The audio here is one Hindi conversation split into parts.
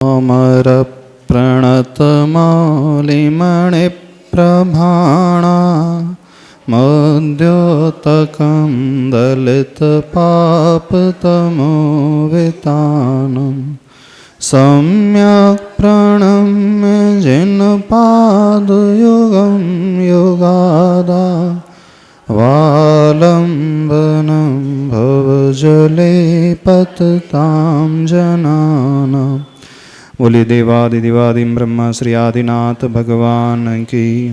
अमर प्रणतमौलिमणिप्रभाणा मद्योतकं दलितपापतमोवितानं सम्यक् प्रणम्य जिनपादयुगं युगादा वालम्बनं भवजले पततां जनानां। बोले देवादिदेवादिं ब्रह्मा श्री आदिनाथ भगवान की।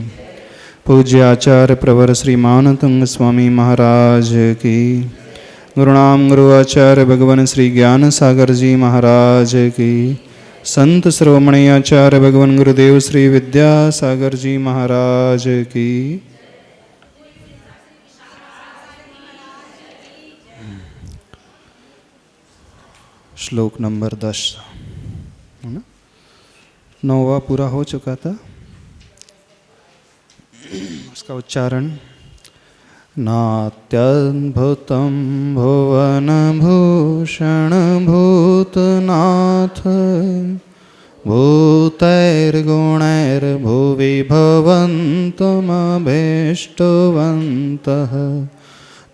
पूज्य आचार्य प्रवर श्रीमान तुंग स्वामी महाराज की। गुरुनाम गुरु आचार्य भगवान श्री ज्ञान सागर जी महाराज की। संत श्रोमणी आचार्य भगवान गुरुदेव श्री विद्यासागर जी महाराज की। श्लोक नंबर 10 है ना, 9वां पूरा हो चुका था। उसका उच्चारण नात्यद्भुतं भुवन भूषण भूतनाथ भूतैर्गुणैर्भुवि भवन्तमभीष्टवन्तः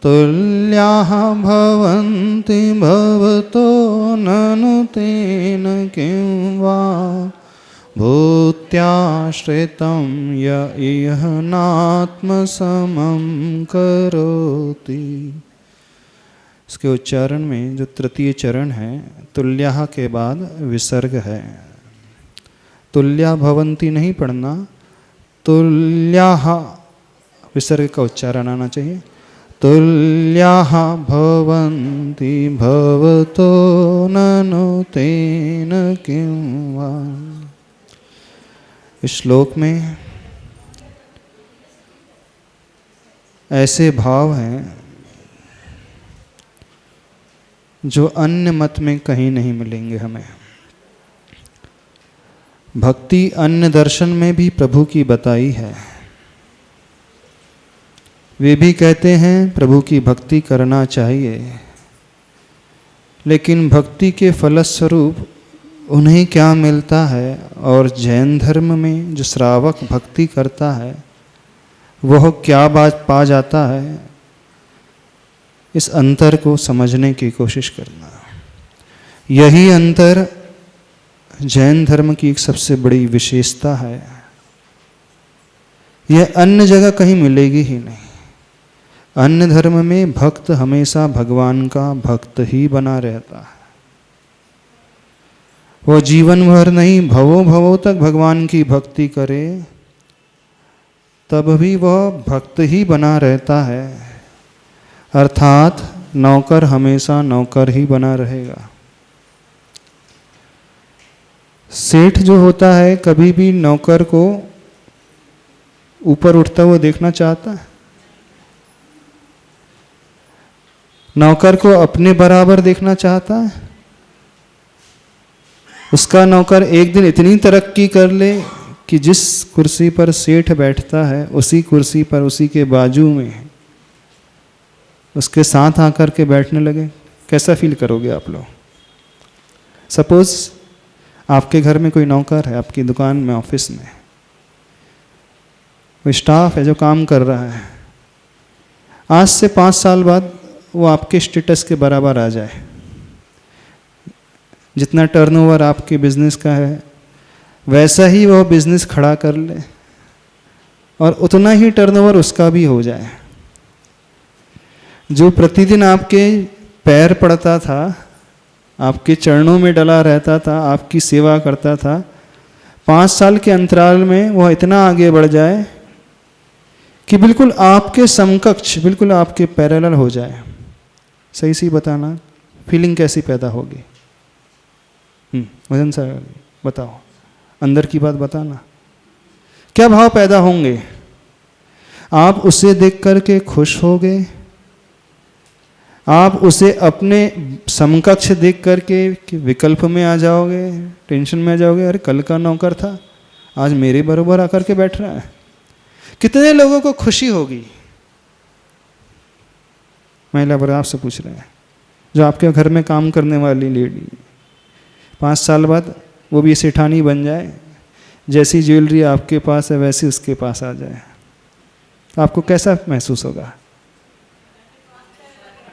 तुल्याः भवन्ति भवतो ननु तेन किं वा भूत्याश्रितं य इह नात्मसमं करोति। इसके उच्चारण में जो तृतीय चरण है, तुल्याः के बाद विसर्ग है। तुल्या भवन्ति नहीं पढ़ना, तुल्याः विसर्ग का उच्चारण आना चाहिए। तुल्याः भवन्ति भवतो ननु तेन किं वा। इस श्लोक में ऐसे भाव हैं जो अन्य मत में कहीं नहीं मिलेंगे हमें। भक्ति अन्य दर्शन में भी प्रभु की बताई है। वे भी कहते हैं प्रभु की भक्ति करना चाहिए, लेकिन भक्ति के फलस्वरूप उन्हें क्या मिलता है और जैन धर्म में जो श्रावक भक्ति करता है वह क्या बात पा जाता है, इस अंतर को समझने की कोशिश करना। यही अंतर जैन धर्म की एक सबसे बड़ी विशेषता है। यह अन्य जगह कहीं मिलेगी ही नहीं। अन्य धर्म में भक्त हमेशा भगवान का भक्त ही बना रहता है। वह जीवन भर नहीं, भवों भवों तक भगवान की भक्ति करे तब भी वह भक्त ही बना रहता है। अर्थात नौकर हमेशा नौकर ही बना रहेगा। सेठ जो होता है कभी भी नौकर को ऊपर उठता हुआ देखना चाहता है? नौकर को अपने बराबर देखना चाहता है? उसका नौकर एक दिन इतनी तरक्की कर ले कि जिस कुर्सी पर सेठ बैठता है उसी कुर्सी पर उसी के बाजू में उसके साथ आकर के बैठने लगे। कैसा फील करोगे आप लोग? सपोज आपके घर में कोई नौकर है, आपकी दुकान में, ऑफिस में कोई स्टाफ है जो काम कर रहा है। आज से 5 साल बाद वो आपके स्टेटस के बराबर आ जाए। जितना टर्नओवर आपके बिजनेस का है वैसा ही वो बिजनेस खड़ा कर ले और उतना ही टर्नओवर उसका भी हो जाए। जो प्रतिदिन आपके पैर पड़ता था, आपके चरणों में डला रहता था, आपकी सेवा करता था, 5 साल के अंतराल में वह इतना आगे बढ़ जाए कि बिल्कुल आपके समकक्ष, बिल्कुल आपके पैरेलल हो जाए। सही सी बताना, फीलिंग कैसी पैदा होगी? वजन सर बताओ, अंदर की बात बताना। क्या भाव पैदा होंगे? आप उसे देख करके खुश होगे? आप उसे अपने समकक्ष देख करके विकल्प में आ जाओगे, टेंशन में आ जाओगे? अरे कल का नौकर था, आज मेरे बराबर आकर के बैठ रहा है। कितने लोगों को खुशी होगी? महिला वर्ग आपसे पूछ रहे हैं, जो आपके घर में काम करने वाली लेडी 5 साल बाद वो भी सेठानी बन जाए, जैसी ज्वेलरी आपके पास है वैसी उसके पास आ जाए, आपको कैसा महसूस होगा?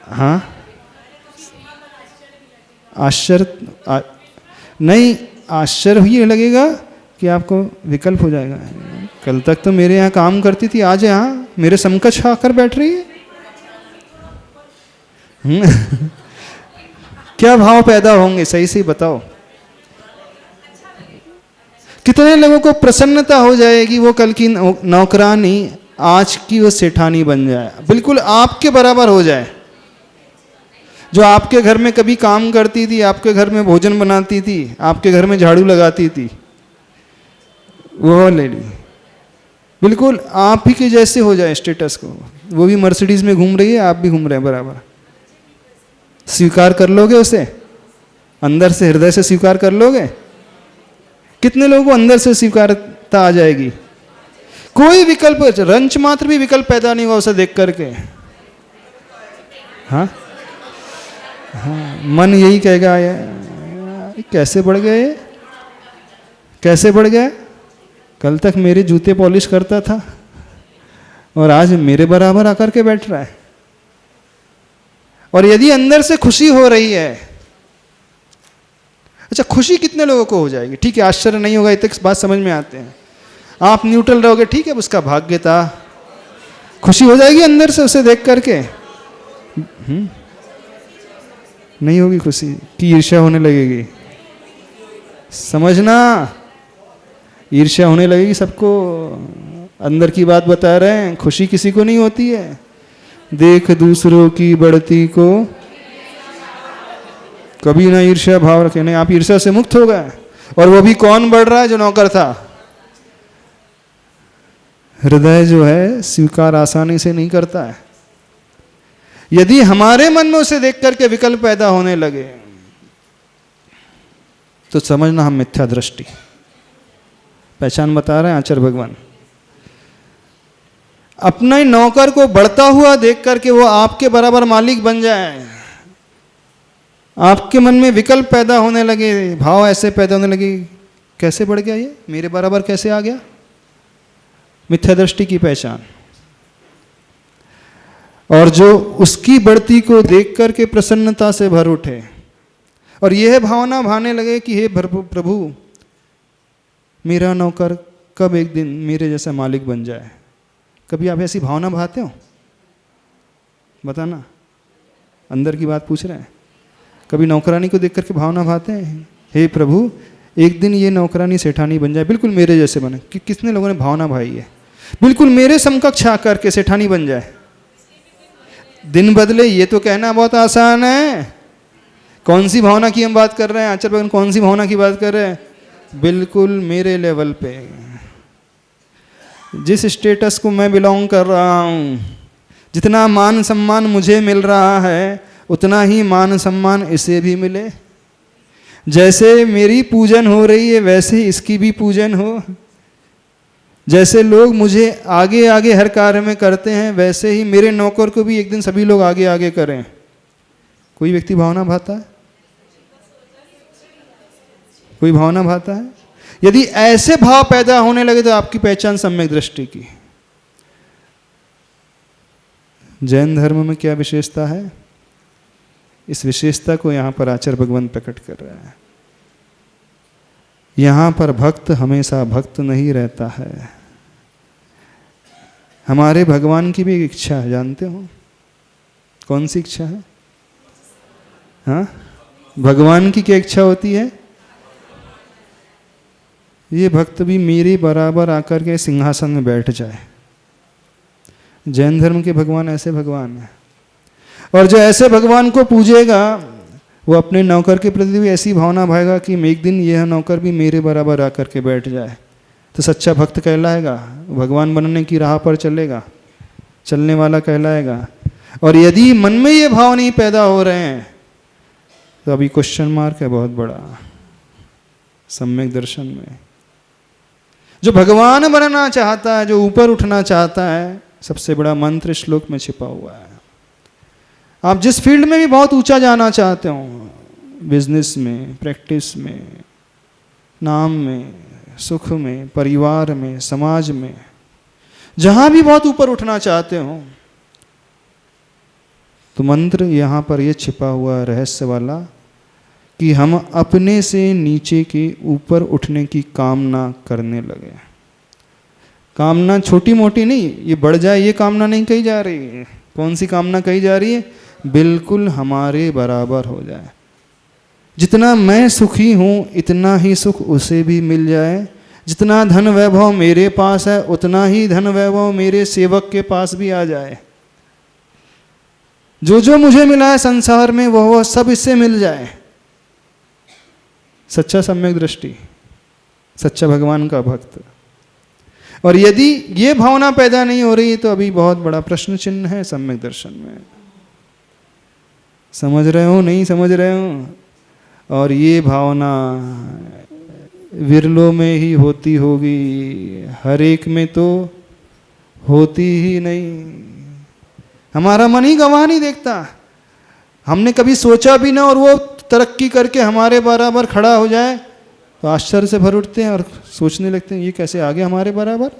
हाँ, आश्चर्य नहीं, आश्चर्य ये लगेगा कि आपको विकल्प हो जाएगा। कल तक तो मेरे यहाँ काम करती थी, आज यहाँ मेरे समकक्ष आकर बैठ रही है। क्या भाव पैदा होंगे, सही से बताओ। कितने लोगों को प्रसन्नता हो जाएगी वो कल की नौकरानी आज की वो सेठानी बन जाए, बिल्कुल आपके बराबर हो जाए। जो आपके घर में कभी काम करती थी, आपके घर में भोजन बनाती थी, आपके घर में झाड़ू लगाती थी, वो लेडी बिल्कुल आप ही के जैसे हो जाए स्टेटस को। वो भी मर्सिडीज में घूम रही है, आप भी घूम रहे हैं बराबर। स्वीकार कर लोगे उसे? अंदर से, हृदय से स्वीकार कर लोगे? कितने लोगों को अंदर से स्वीकारता आ जाएगी? कोई विकल्प, रंच मात्र भी विकल्प पैदा नहीं हुआ उसे देख करके। हाँ हाँ, मन यही कहेगा ये कैसे बढ़ गए, कैसे बढ़ गया? कल तक मेरे जूते पॉलिश करता था और आज मेरे बराबर आकर के बैठ रहा है। और यदि अंदर से खुशी हो रही है, अच्छा खुशी कितने लोगों को हो जाएगी? ठीक है, आश्चर्य नहीं होगा, इतनी बात समझ में आते हैं। आप न्यूट्रल रहोगे, ठीक है, उसका भाग्य था। खुशी हो जाएगी अंदर से उसे देख करके? नहीं होगी खुशी, की ईर्ष्या होने लगेगी। समझना, ईर्ष्या होने लगेगी सबको। अंदर की बात बता रहे हैं, खुशी किसी को नहीं होती है। देख दूसरों की बढ़ती को कभी ना ईर्ष्या भाव रखे। नहीं, आप ईर्ष्या से मुक्त हो गए। और वो भी कौन बढ़ रहा है? जो नौकर था। हृदय जो है स्वीकार आसानी से नहीं करता है। यदि हमारे मन में उसे देख करके विकल्प पैदा होने लगे तो समझना हम मिथ्या दृष्टि, पहचान बता रहे हैं आचार्य भगवान। अपने नौकर को बढ़ता हुआ देख करके वो आपके बराबर मालिक बन जाए, आपके मन में विकल्प पैदा होने लगे, भाव ऐसे पैदा होने लगे, कैसे बढ़ गया ये, मेरे बराबर कैसे आ गया? मिथ्या दृष्टि की पहचान। और जो उसकी बढ़ती को देख करके प्रसन्नता से भर उठे और यह भावना भाने लगे कि हे प्रभु, मेरा नौकर कब एक दिन मेरे जैसा मालिक बन जाए। कभी आप ऐसी भावना भाते हो? बताना, अंदर की बात पूछ रहे हैं। कभी नौकरानी को देख करके भावना भाते हैं, हे प्रभु एक दिन ये नौकरानी सेठानी बन जाए, बिल्कुल मेरे जैसे बने। कितने लोगों ने भावना भाई है, बिल्कुल मेरे समकक्ष आकर के सेठानी बन जाए, दिन बदले। ये तो कहना बहुत आसान है। कौन सी भावना की हम बात कर रहे हैं आचार्य भगवान? कौन सी भावना की बात कर रहे हैं? बिल्कुल मेरे लेवल पे, जिस स्टेटस को मैं बिलोंग कर रहा हूँ, जितना मान सम्मान मुझे मिल रहा है उतना ही मान सम्मान इसे भी मिले। जैसे मेरी पूजन हो रही है वैसे इसकी भी पूजन हो। जैसे लोग मुझे आगे आगे हर कार्य में करते हैं वैसे ही मेरे नौकर को भी एक दिन सभी लोग आगे आगे करें। कोई व्यक्ति भावना भाता है? कोई भावना भाता है? यदि ऐसे भाव पैदा होने लगे तो आपकी पहचान सम्यक दृष्टि की। जैन धर्म में क्या विशेषता है? इस विशेषता को यहां पर आचार्य भगवान प्रकट कर रहा है। यहां पर भक्त हमेशा भक्त नहीं रहता है। हमारे भगवान की भी एक इच्छा है, जानते हो कौन सी इच्छा है? हाँ, भगवान की क्या इच्छा होती है? ये भक्त भी मेरे बराबर आकर के सिंहासन में बैठ जाए। जैन धर्म के भगवान ऐसे भगवान हैं। और जो ऐसे भगवान को पूजेगा वो अपने नौकर के प्रति भी ऐसी भावना भाएगा कि एक दिन यह नौकर भी मेरे बराबर आकर के बैठ जाए, तो सच्चा भक्त कहलाएगा, भगवान बनने की राह पर चलेगा, चलने वाला कहलाएगा। और यदि मन में ये भाव नहीं पैदा हो रहे हैं तो अभी क्वेश्चन मार्क है बहुत बड़ा सम्यक दर्शन में। जो भगवान बनना चाहता है, जो ऊपर उठना चाहता है, सबसे बड़ा मंत्र श्लोक में छिपा हुआ है। आप जिस फील्ड में भी बहुत ऊंचा जाना चाहते हो, बिजनेस में, प्रैक्टिस में, नाम में, सुख में, परिवार में, समाज में, जहां भी बहुत ऊपर उठना चाहते हो, तो मंत्र यहाँ पर ये छिपा हुआ रहस्य वाला कि हम अपने से नीचे के ऊपर उठने की कामना करने लगे। कामना छोटी मोटी नहीं, ये बढ़ जाए ये कामना नहीं कही जा रही है। कौन सी कामना कही जा रही है? बिल्कुल हमारे बराबर हो जाए। जितना मैं सुखी हूँ इतना ही सुख उसे भी मिल जाए। जितना धन वैभव मेरे पास है उतना ही धन वैभव मेरे सेवक के पास भी आ जाए। जो जो मुझे मिला है संसार में वह सब इससे मिल जाए। सच्चा सम्यक दृष्टि, सच्चा भगवान का भक्त। और यदि ये भावना पैदा नहीं हो रही तो अभी बहुत बड़ा प्रश्न चिन्ह है सम्यक दर्शन में। समझ रहे हो? नहीं समझ रहे हो? और ये भावना विरलों में ही होती होगी, हर एक में तो होती ही नहीं। हमारा मन ही गवाह नहीं देखता। हमने कभी सोचा भी ना और वो तरक्की करके हमारे बराबर खड़ा हो जाए तो आश्चर्य से भर उठते हैं और सोचने लगते हैं ये कैसे आ गया हमारे बराबर।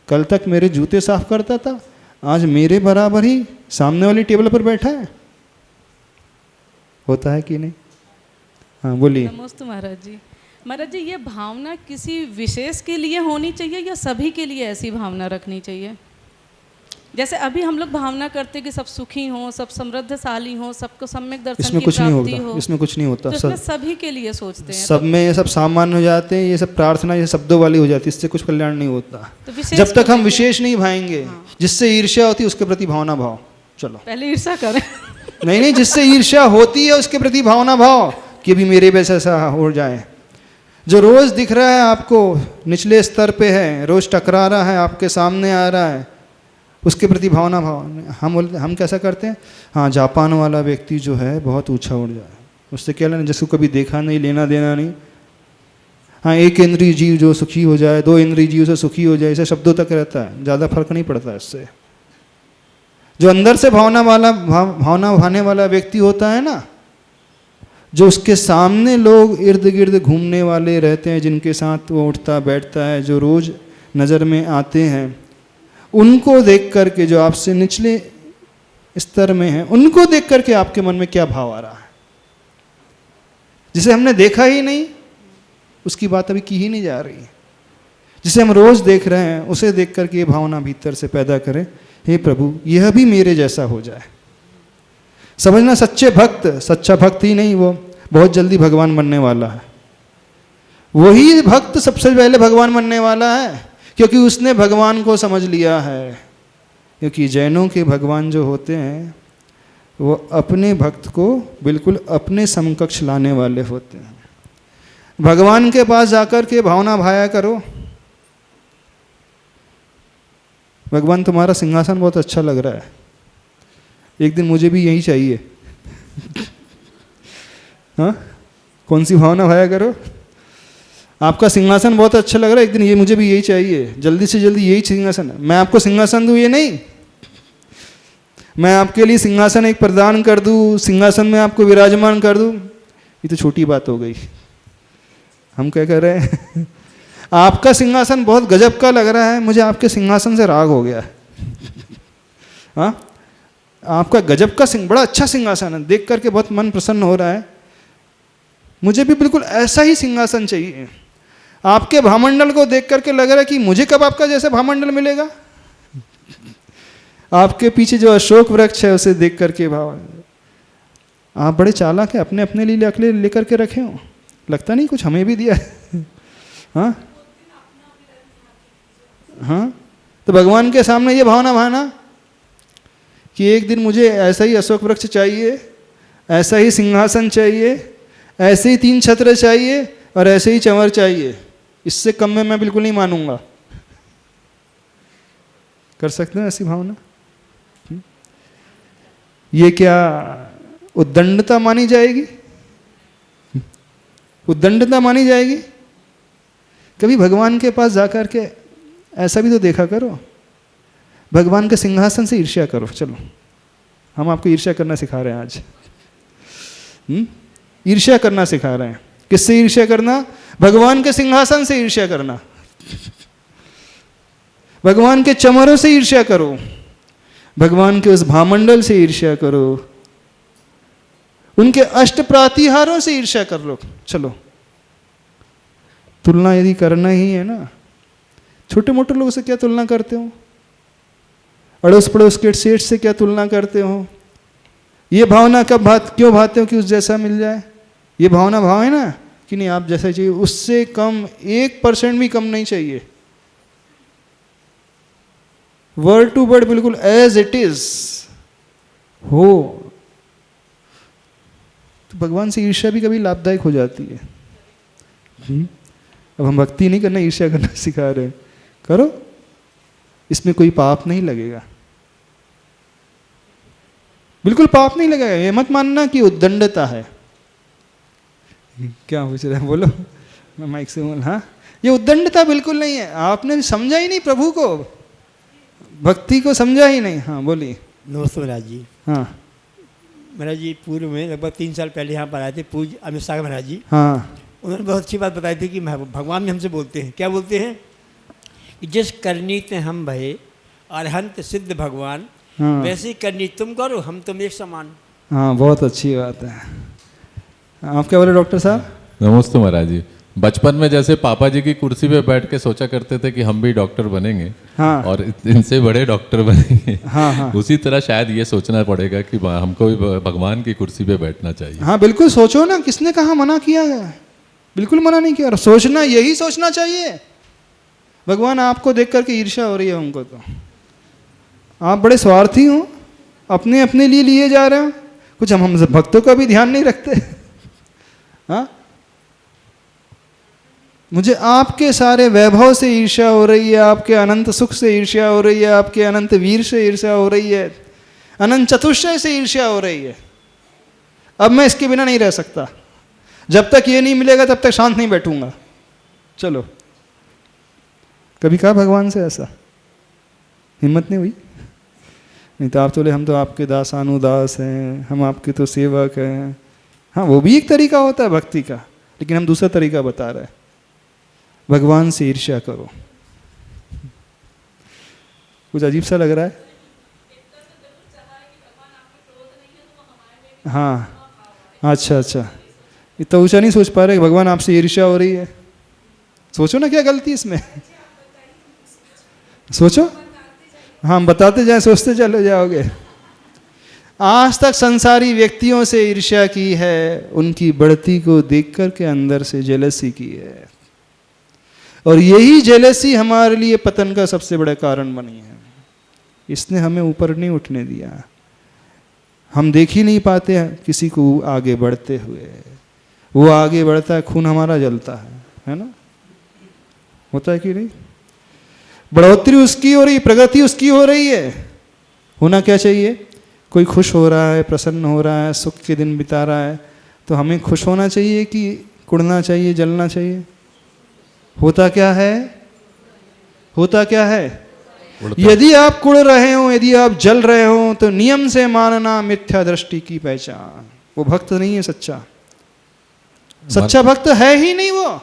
कल तक मेरे जूते साफ करता था, आज मेरे बराबर ही सामने वाली टेबल पर बैठा है। होता है कि नहीं? हाँ बोलिए। नमस्ते महाराज जी। महाराज जी, ये भावना किसी विशेष के लिए होनी चाहिए या सभी के लिए ऐसी भावना रखनी चाहिए? जैसे अभी हम लोग भावना करते कि सब सुखी हों, सब समृद्धशाली हों, सबको सम्यक दर्शन की प्राप्ति हो। इसमें कुछ नहीं होता। तो इसमें सभी के लिए सोचते हैं। सब में ये सब सामान्य हो जाते हैं, ये सब प्रार्थना ये शब्दों वाली हो जाती है, इससे कुछ कल्याण नहीं होता। तो जब तक हम विशेष नहीं भाएंगे। हाँ। जिससे ईर्ष्या होती है उसके प्रति भावना भाव। चलो पहले ईर्ष्या करें। नहीं, जिससे ईर्ष्या होती है उसके प्रति भावना भाव कि अभी मेरे वैसा सा हो जाए। जो रोज दिख रहा है आपको निचले स्तर पे है, रोज टकरा रहा है, आपके सामने आ रहा है, उसके प्रति भावना भाव। हम कैसा करते हैं? हाँ, जापान वाला व्यक्ति जो है बहुत ऊंचा उड़ जाए, उससे क्या लेना, जिसको कभी देखा नहीं, लेना देना नहीं। हाँ, एक इंद्रिय जीव जो सुखी हो जाए, दो इंद्रिय जीव से सुखी हो जाए, इसे शब्दों तक रहता है, ज़्यादा फर्क नहीं पड़ता इससे। जो अंदर से भावना भाने वाला व्यक्ति होता है ना, जो उसके सामने लोग इर्द गिर्द घूमने वाले रहते हैं, जिनके साथ वो उठता बैठता है, जो रोज नज़र में आते हैं, उनको देख करके, जो आपसे निचले स्तर में हैं, उनको देख करके आपके मन में क्या भाव आ रहा है? जिसे हमने देखा ही नहीं उसकी बात अभी की ही नहीं जा रही। जिसे हम रोज देख रहे हैं उसे देख करके ये भावना भीतर से पैदा करें, हे प्रभु यह भी मेरे जैसा हो जाए। समझना, सच्चे भक्त, सच्चा भक्त ही नहीं, वो बहुत जल्दी भगवान बनने वाला है। वही भक्त सबसे पहले भगवान बनने वाला है, क्योंकि उसने भगवान को समझ लिया है। क्योंकि जैनों के भगवान जो होते हैं वो अपने भक्त को बिल्कुल अपने समकक्ष लाने वाले होते हैं। भगवान के पास जाकर के भावना भाया करो, भगवान तुम्हारा सिंहासन बहुत अच्छा लग रहा है, एक दिन मुझे भी यही चाहिए। हाँ, कौन सी भावना भाया करो? आपका सिंहासन बहुत अच्छा लग रहा है, एक दिन ये मुझे भी यही चाहिए, जल्दी से जल्दी यही सिंहासन। मैं आपको सिंहासन दूँ ये नहीं, मैं आपके लिए सिंहासन एक प्रदान कर दूँ, सिंहासन में आपको विराजमान कर दूँ, ये तो छोटी बात हो गई। हम क्या कर रहे हैं? आपका सिंहासन बहुत गजब का लग रहा है, मुझे आपके सिंहासन से राग हो गया। हाँ, आपका गजब का बड़ा अच्छा सिंहासन है, देख करके बहुत मन प्रसन्न हो रहा है, मुझे भी बिल्कुल ऐसा ही सिंहासन चाहिए। आपके भामंडल को देख करके लग रहा है कि मुझे कब आपका जैसा भामंडल मिलेगा। आपके पीछे जो अशोक वृक्ष है उसे देख करके भाव, आप बड़े चालाक है, अपने अपने लिए अकेले लेकर के रखे हो, लगता नहीं कुछ हमें भी दिया है। हाँ हाँ, तो भगवान के सामने ये भावना भाना कि एक दिन मुझे ऐसा ही अशोक वृक्ष चाहिए, ऐसा ही सिंहासन चाहिए, ऐसे ही 3 छत्र चाहिए और ऐसे ही चंवर चाहिए, इससे कम में मैं बिल्कुल नहीं मानूंगा। कर सकते हैं ऐसी भावना? ये क्या उद्दंडता मानी जाएगी? उद्दंडता मानी जाएगी? कभी भगवान के पास जाकर के ऐसा भी तो देखा करो, भगवान के सिंहासन से ईर्ष्या करो। चलो हम आपको ईर्ष्या करना सिखा रहे हैं आज। ईर्ष्या करना सिखा रहे हैं। किससे ईर्ष्या करना? भगवान के सिंहासन से ईर्ष्या करना, भगवान के चमरों से ईर्ष्या करो, भगवान के उस भामंडल से ईर्ष्या करो, उनके अष्ट प्रातिहारों से ईर्ष्या कर लो। चलो, तुलना यदि करना ही है ना, छोटे मोटे लोगों से क्या तुलना करते हो, अड़ोस पड़ोस के सेठ से क्या तुलना करते हो, ये भावना कब क्यों भाते हो कि उस जैसा मिल जाए, ये भावना भाव है ना कि नहीं आप जैसा चाहिए, उससे कम 1% भी कम नहीं चाहिए, वर्ड टू वर्ड बिल्कुल एज इट इज हो। तो भगवान से ईर्ष्या भी कभी लाभदायक हो जाती है। अब हम भक्ति नहीं करना, ईर्ष्या करना सिखा रहे हैं, करो, इसमें कोई पाप नहीं लगेगा, बिल्कुल पाप नहीं लगेगा। ये मत मानना कि उद्दंडता है। क्या पूछ रहे हैं, बोलो, मैं माइक से बोल। हाँ, ये उद्दंडता बिल्कुल नहीं है, आपने समझा ही नहीं प्रभु को, भक्ति को समझा ही नहीं। हाँ बोलिए। नमस्ते महाराज जी। हाँ महाराज जी, पूर्व में लगभग 3 साल पहले यहाँ पर आए थे पूज्य अमित सागर महाराज जी। हाँ, उन्होंने बहुत अच्छी बात बताई थी कि भगवान भी हमसे बोलते हैं, क्या बोलते हैं कि जिस करनी ते हम भये अरहंत सिद्ध भगवान, हाँ, वैसी करनी तुम करो हम तुम एक समान। हाँ, बहुत अच्छी बात है। आप क्या बोले डॉक्टर साहब? नमस्ते महाराज जी। बचपन में जैसे पापा जी की कुर्सी पे बैठ के सोचा करते थे कि हम भी डॉक्टर बनेंगे, हाँ, और इनसे बड़े डॉक्टर बनेंगे, हाँ, हाँ, उसी तरह शायद ये सोचना पड़ेगा कि हमको भी भगवान की कुर्सी पे बैठना चाहिए। हाँ, बिल्कुल सोचो ना, किसने कहा मना किया है? बिल्कुल मना नहीं किया, और सोचना, यही सोचना चाहिए। भगवान आपको देख करके ईर्ष्या हो रही है उनको, तो आप बड़े स्वार्थी हो, अपने अपने लिए लिए जा रहे हो, कुछ हम भक्तों का भी ध्यान नहीं रखते। हाँ, मुझे आपके सारे वैभव से ईर्ष्या हो रही है, आपके अनंत सुख से ईर्ष्या हो रही है, आपके अनंत वीर से ईर्ष्या हो रही है, अनंत चतुष्टय से ईर्ष्या हो रही है। अब मैं इसके बिना नहीं रह सकता, जब तक ये नहीं मिलेगा तब तक शांत नहीं बैठूंगा। चलो, कभी कहा भगवान से ऐसा? हिम्मत नहीं हुई? नहीं तो आप तो बोले हम तो आपके दासानुदास हैं, हम आपके तो सेवक हैं। हाँ, वो भी एक तरीका होता है भक्ति का, लेकिन हम दूसरा तरीका बता रहे हैं। भगवान से ईर्ष्या करो। कुछ अजीब सा लग रहा है? हाँ, अच्छा अच्छा, इतना ऊंचा नहीं सोच पा रहे कि भगवान आपसे ईर्ष्या हो रही है। सोचो ना, क्या गलती इसमें? सोचो। हाँ, बताते जाए, सोचते चले जाओगे। आज तक संसारी व्यक्तियों से ईर्ष्या की है, उनकी बढ़ती को देख कर के अंदर से जेलसी की है, और यही जेलसी हमारे लिए पतन का सबसे बड़ा कारण बनी है। इसने हमें ऊपर नहीं उठने दिया। हम देख ही नहीं पाते हैं किसी को आगे बढ़ते हुए। वो आगे बढ़ता है, खून हमारा जलता है ना? होता है कि नहीं? बढ़ोतरी उसकी हो रही, प्रगति उसकी हो रही है। होना क्या चाहिए? कोई खुश हो रहा है, प्रसन्न हो रहा है, सुख के दिन बिता रहा है, तो हमें खुश होना चाहिए कि कुड़ना चाहिए, जलना चाहिए? होता क्या है? होता क्या है? यदि आप कुड़ रहे हो, यदि आप जल रहे हो, तो नियम से मानना मिथ्या दृष्टि की पहचान। वो भक्त नहीं है सच्चा। सच्चा भक्त है ही नहीं वो,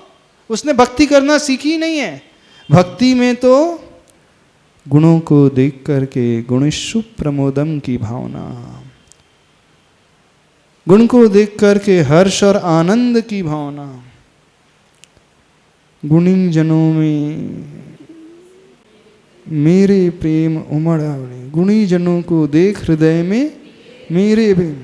उसने भक्ति करना सीखी ही नहीं है। भक्ति में तो गुणों को देख करके गुणेषु प्रमोदम की भावना, गुण को देख करके हर्ष और आनंद की भावना। गुणी जनों में मेरे प्रेम उमड़ा, गुणी जनों को देख हृदय में मेरे प्रेम।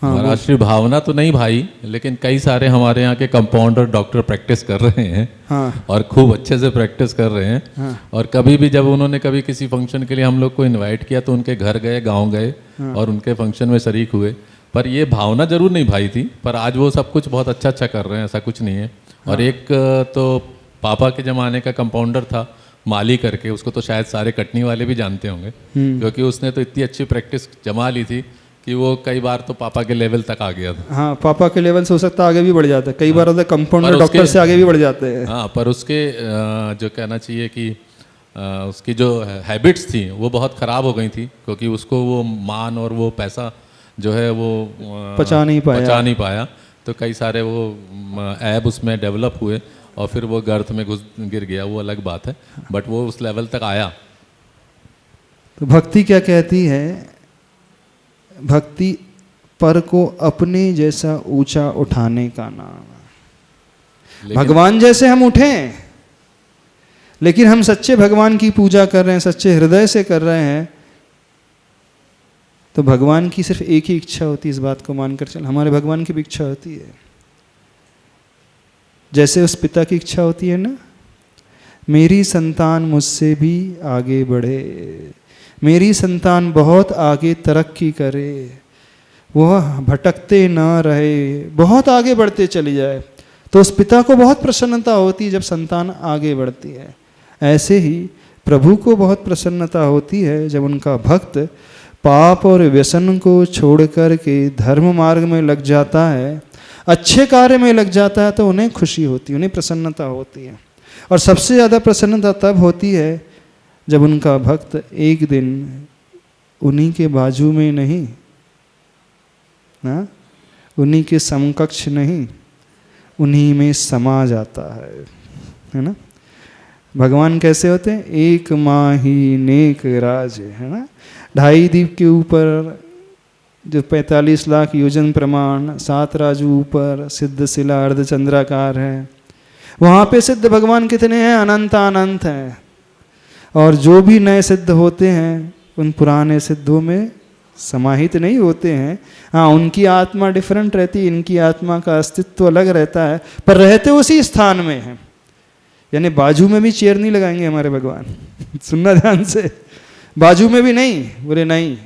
महाराज श्री भावना तो नहीं भाई, लेकिन कई सारे हमारे यहाँ के कंपाउंडर डॉक्टर प्रैक्टिस कर रहे हैं। हाँ, और खूब अच्छे से प्रैक्टिस कर रहे हैं। हाँ, और कभी भी जब उन्होंने कभी किसी फंक्शन के लिए हम लोग को इनवाइट किया तो उनके घर गए, गांव गए, हाँ, और उनके फंक्शन में शरीक हुए। पर ये भावना जरूर नहीं भाई थी, पर आज वो सब कुछ बहुत अच्छा अच्छा कर रहे हैं, ऐसा कुछ नहीं है। और एक तो पापा के ज़माने का कंपाउंडर था माली करके, उसको तो शायद सारे कटनी वाले भी जानते होंगे, क्योंकि उसने तो इतनी अच्छी प्रैक्टिस जमा ली थी कि वो कई बार तो पापा के लेवल तक आ गया था। हाँ, पापा के लेवल से हो सकता है आगे भी बढ़ जाता है, कई बार होता है कंपाउंडर डॉक्टर से आगे भी बढ़ जाते हैं। हाँ, पर उसके जो कहना चाहिए कि उसकी जो हैबिट्स थी वो बहुत ख़राब हो गई थी, क्योंकि उसको वो मान और वो पैसा जो है वो पचा नहीं पाया। तो कई सारे वो ऐब उसमें डेवलप हुए और फिर वो गर्त में गिर गया, वो अलग बात है, बट वो उस लेवल तक आया। तो भक्ति क्या कहती है? भक्ति पर को अपने जैसा ऊंचा उठाने का नाम। भगवान जैसे हम उठें, लेकिन हम सच्चे भगवान की पूजा कर रहे हैं, सच्चे हृदय से कर रहे हैं, तो भगवान की सिर्फ एक ही इच्छा होती है, इस बात को मानकर चल। हमारे भगवान की भी इच्छा होती है, जैसे उस पिता की इच्छा होती है ना, मेरी संतान मुझसे भी आगे बढ़े, मेरी संतान बहुत आगे तरक्की करे, वह भटकते ना रहे, बहुत आगे बढ़ते चली जाए। तो उस पिता को बहुत प्रसन्नता होती है जब संतान आगे बढ़ती है। ऐसे ही प्रभु को बहुत प्रसन्नता होती है जब उनका भक्त पाप और व्यसन को छोड़ कर के धर्म मार्ग में लग जाता है, अच्छे कार्य में लग जाता है, तो उन्हें खुशी होती है, उन्हें प्रसन्नता होती है। और सबसे ज़्यादा प्रसन्नता तब होती है जब उनका भक्त एक दिन उन्हीं के बाजू में नहीं ना, उन्हीं के समकक्ष नहीं, उन्हीं में समा जाता है ना। भगवान कैसे होते हैं? एक माही नेक राज, है ना। 2.5 दीप के ऊपर जो 45 लाख योजन प्रमाण, 7 राजू ऊपर सिद्ध शिला अर्धचंद्राकार है, वहाँ पे सिद्ध भगवान कितने हैं? अनंत अनंत हैं। और जो भी नए सिद्ध होते हैं उन पुराने सिद्धों में समाहित नहीं होते हैं। हाँ, उनकी आत्मा डिफरेंट रहती है, इनकी आत्मा का अस्तित्व अलग रहता है, पर रहते उसी स्थान में हैं। यानी बाजू में भी चेयर नहीं लगाएंगे हमारे भगवान सुनना ध्यान से, बाजू में भी नहीं, बोले नहीं,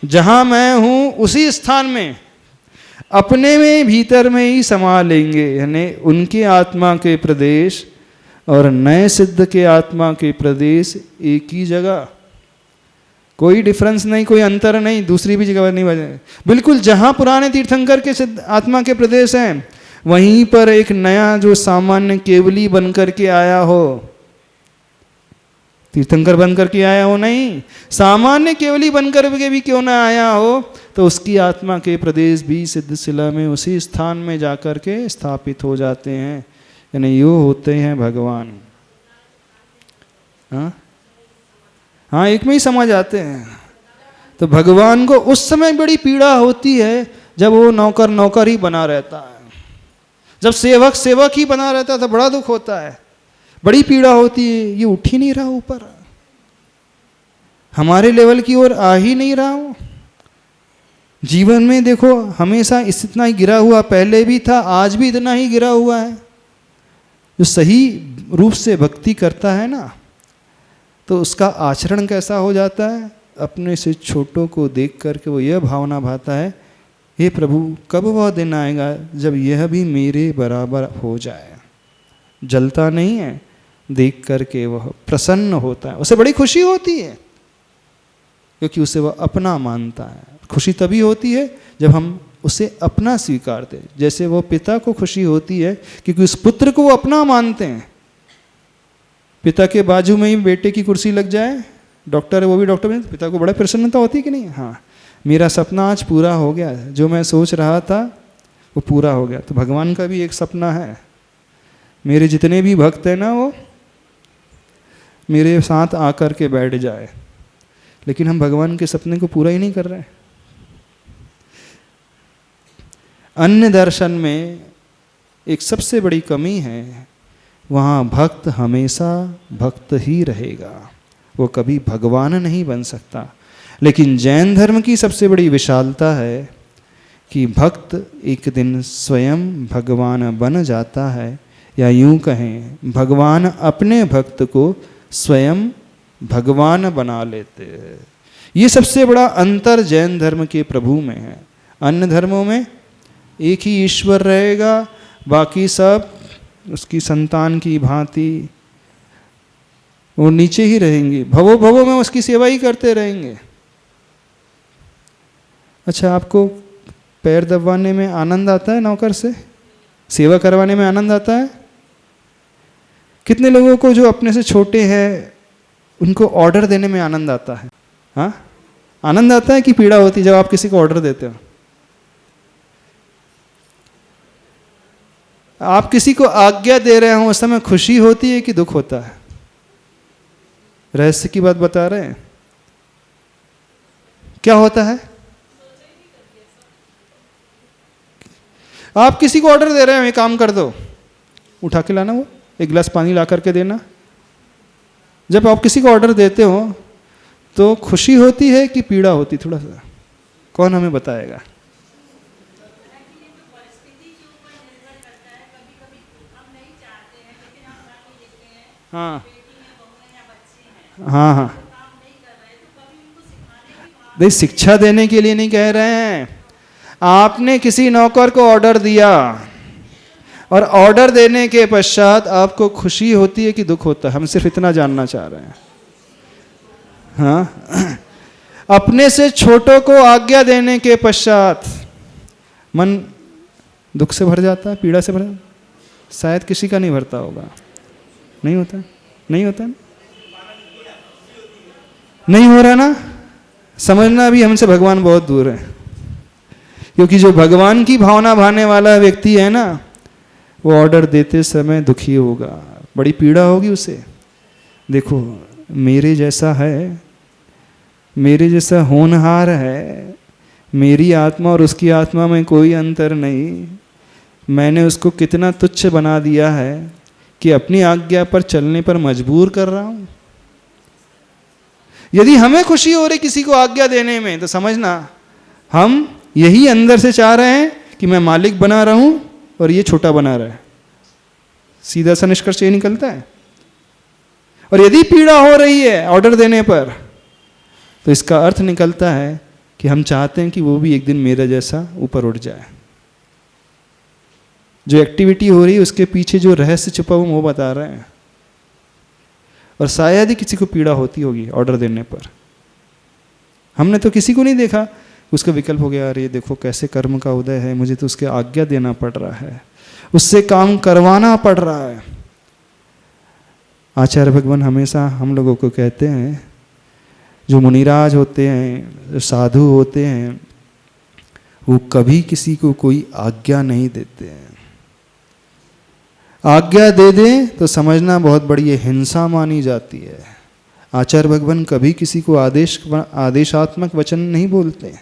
जहां मैं हूं उसी स्थान में अपने में भीतर में ही समा लेंगे। यानी उनके आत्मा के प्रदेश और नए सिद्ध के आत्मा के प्रदेश एक ही जगह, कोई डिफरेंस नहीं, कोई अंतर नहीं, दूसरी भी जगह नहीं बजे। बिल्कुल जहां पुराने तीर्थंकर के सिद्ध आत्मा के प्रदेश हैं, वहीं पर एक नया जो सामान्य केवली बनकर के आया हो, तीर्थंकर बनकर के आया हो नहीं, सामान्य केवली बनकर के भी क्यों ना आया हो, तो उसकी आत्मा के प्रदेश भी सिद्ध शिला में उसी स्थान में जाकर के स्थापित हो जाते हैं। यानी यो होते हैं भगवान। हाँ, एक में ही समा जाते हैं। तो भगवान को उस समय बड़ी पीड़ा होती है जब वो नौकर नौकर ही बना रहता है, जब सेवक सेवक ही बना रहता है तो बड़ा दुख होता है, बड़ी पीड़ा होती है। ये उठ ही नहीं रहा ऊपर, हमारे लेवल की ओर आ ही नहीं रहा हो। जीवन में देखो हमेशा इतना ही गिरा हुआ, पहले भी था, आज भी इतना ही गिरा हुआ है। जो सही रूप से भक्ति करता है ना, तो उसका आचरण कैसा हो जाता है? अपने से छोटों को देख करके वो यह भावना भाता है, हे प्रभु कब वह दिन आएगा जब यह भी मेरे बराबर हो जाए। जलता नहीं है, देख करके वह प्रसन्न होता है, उसे बड़ी खुशी होती है, क्योंकि उसे वह अपना मानता है। खुशी तभी होती है जब हम उसे अपना स्वीकारते हैं। जैसे वो पिता को खुशी होती है क्योंकि उस पुत्र को वो अपना मानते हैं। पिता के बाजू में ही बेटे की कुर्सी लग जाए, डॉक्टर है वो भी डॉक्टर में, पिता को बड़ा प्रसन्नता होती है कि नहीं? हाँ, मेरा सपना आज पूरा हो गया, जो मैं सोच रहा था वो पूरा हो गया। तो भगवान का भी एक सपना है, मेरे जितने भी भक्त हैं ना, वो मेरे साथ आकर के बैठ जाए, लेकिन हम भगवान के सपने को पूरा ही नहीं कर रहे हैं। अन्य दर्शन में एक सबसे बड़ी कमी है, वहाँ भक्त हमेशा भक्त ही रहेगा, वो कभी भगवान नहीं बन सकता। लेकिन जैन धर्म की सबसे बड़ी विशालता है कि भक्त एक दिन स्वयं भगवान बन जाता है, या यूं कहें भगवान अपने भक्त को स्वयं भगवान बना लेते हैं। ये सबसे बड़ा अंतर जैन धर्म के प्रभु में है। अन्य धर्मों में एक ही ईश्वर रहेगा, बाकी सब उसकी संतान की भांति वो नीचे ही रहेंगे, भवो भवो में उसकी सेवा ही करते रहेंगे। अच्छा, आपको पैर दबाने में आनंद आता है? नौकर से सेवा करवाने में आनंद आता है? कितने लोगों को जो अपने से छोटे हैं उनको ऑर्डर देने में आनंद आता है? हाँ, आनंद आता है कि पीड़ा होती है जब आप किसी को ऑर्डर देते हो? आप किसी को आज्ञा दे रहे हो उस समय खुशी होती है कि दुख होता है? रहस्य की बात बता रहे हैं। क्या होता है? आप किसी को ऑर्डर दे रहे हो, ये काम कर दो, उठा के लाना, वो एक गिलास पानी ला करके देना। जब आप किसी को ऑर्डर देते हो तो खुशी होती है कि पीड़ा होती? थोड़ा सा कौन हमें बताएगा? हाँ हाँ हाँ, नहीं, शिक्षा देने के लिए नहीं कह रहे हैं। आपने किसी नौकर को ऑर्डर दिया और ऑर्डर देने के पश्चात आपको खुशी होती है कि दुख होता है? हम सिर्फ इतना जानना चाह रहे हैं। हाँ, अपने से छोटों को आज्ञा देने के पश्चात मन दुख से भर जाता है, पीड़ा से भर जाता है? शायद किसी का नहीं भरता होगा। नहीं होता? नहीं होता ना? नहीं हो रहा ना? समझना भी हमसे भगवान बहुत दूर है, क्योंकि जो भगवान की भावना भाने वाला व्यक्ति है ना, वो ऑर्डर देते समय दुखी होगा, बड़ी पीड़ा होगी उसे। देखो, मेरे जैसा है, मेरे जैसा होनहार है, मेरी आत्मा और उसकी आत्मा में कोई अंतर नहीं। मैंने उसको कितना तुच्छ बना दिया है कि अपनी आज्ञा पर चलने पर मजबूर कर रहा हूं। यदि हमें खुशी हो रही किसी को आज्ञा देने में, तो समझना हम यही अंदर से चाह रहे हैं कि मैं मालिक बना रहूं और ये छोटा बना रहे। सीधा सा निष्कर्ष ये निकलता है। और यदि पीड़ा हो रही है ऑर्डर देने पर, तो इसका अर्थ निकलता है कि हम चाहते हैं कि वो भी एक दिन मेरे जैसा ऊपर उठ जाए। जो एक्टिविटी हो रही है उसके पीछे जो रहस्य छुपा हुआ वो बता रहे हैं। और शायद ही किसी को पीड़ा होती होगी ऑर्डर देने पर। हमने तो किसी को नहीं देखा उसका विकल्प हो गया, अरे देखो कैसे कर्म का उदय है, मुझे तो उसके आज्ञा देना पड़ रहा है, उससे काम करवाना पड़ रहा है। आचार्य भगवान हमेशा हम लोगों को कहते हैं, जो मुनिराज होते हैं, जो साधु होते हैं, वो कभी किसी को कोई आज्ञा नहीं देते हैं। आज्ञा दे दें तो समझना बहुत बड़ी हिंसा मानी जाती है। आचार्य भगवान कभी किसी को आदेशात्मक वचन नहीं बोलते।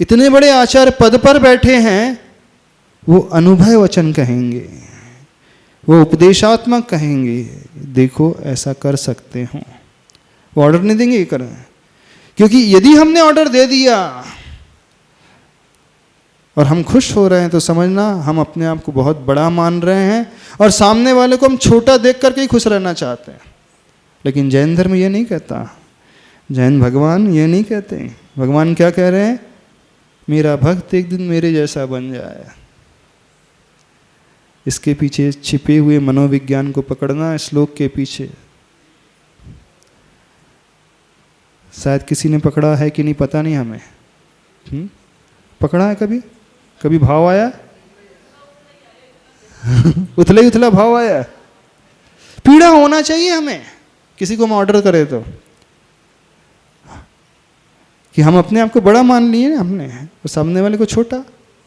इतने बड़े आचार्य पद पर बैठे हैं, वो अनुभव वचन कहेंगे, वो उपदेशात्मक कहेंगे, देखो ऐसा कर सकते हो। वो ऑर्डर नहीं देंगे ये करें, क्योंकि यदि हमने ऑर्डर दे दिया और हम खुश हो रहे हैं तो समझना हम अपने आप को बहुत बड़ा मान रहे हैं और सामने वाले को हम छोटा देख करके ही खुश रहना चाहते हैं। लेकिन जैन धर्म ये नहीं कहता, जैन भगवान ये नहीं कहते। भगवान क्या कह रहे हैं? मेरा भक्त एक दिन मेरे जैसा बन जाए। इसके पीछे छिपे हुए मनोविज्ञान को पकड़ना, श्लोक के पीछे शायद किसी ने पकड़ा है कि नहीं पता नहीं हमें। पकड़ा है कभी? कभी भाव आया? उथला ही उथला भाव आया। पीड़ा होना चाहिए हमें किसी को हम ऑर्डर करें तो, कि हम अपने आप को बड़ा मान लिए ना हमने, और सामने वाले को छोटा,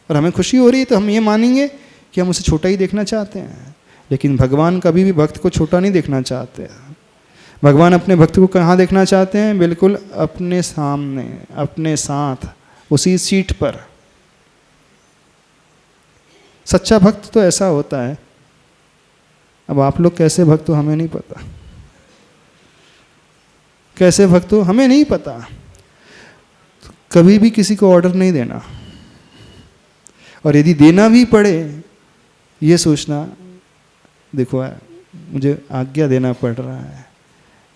और हमें खुशी हो रही है तो हम ये मानेंगे कि हम उसे छोटा ही देखना चाहते हैं। लेकिन भगवान कभी भी भक्त को छोटा नहीं देखना चाहते। भगवान अपने भक्त को कहाँ देखना चाहते हैं? बिल्कुल अपने सामने, अपने साथ, उसी सीट पर। सच्चा भक्त तो ऐसा होता है। अब आप लोग कैसे भक्त हो हमें नहीं पता, कैसे भक्त हो हमें नहीं पता। कभी भी किसी को ऑर्डर नहीं देना, और यदि देना भी पड़े ये सोचना, देखो मुझे आज्ञा देना पड़ रहा है,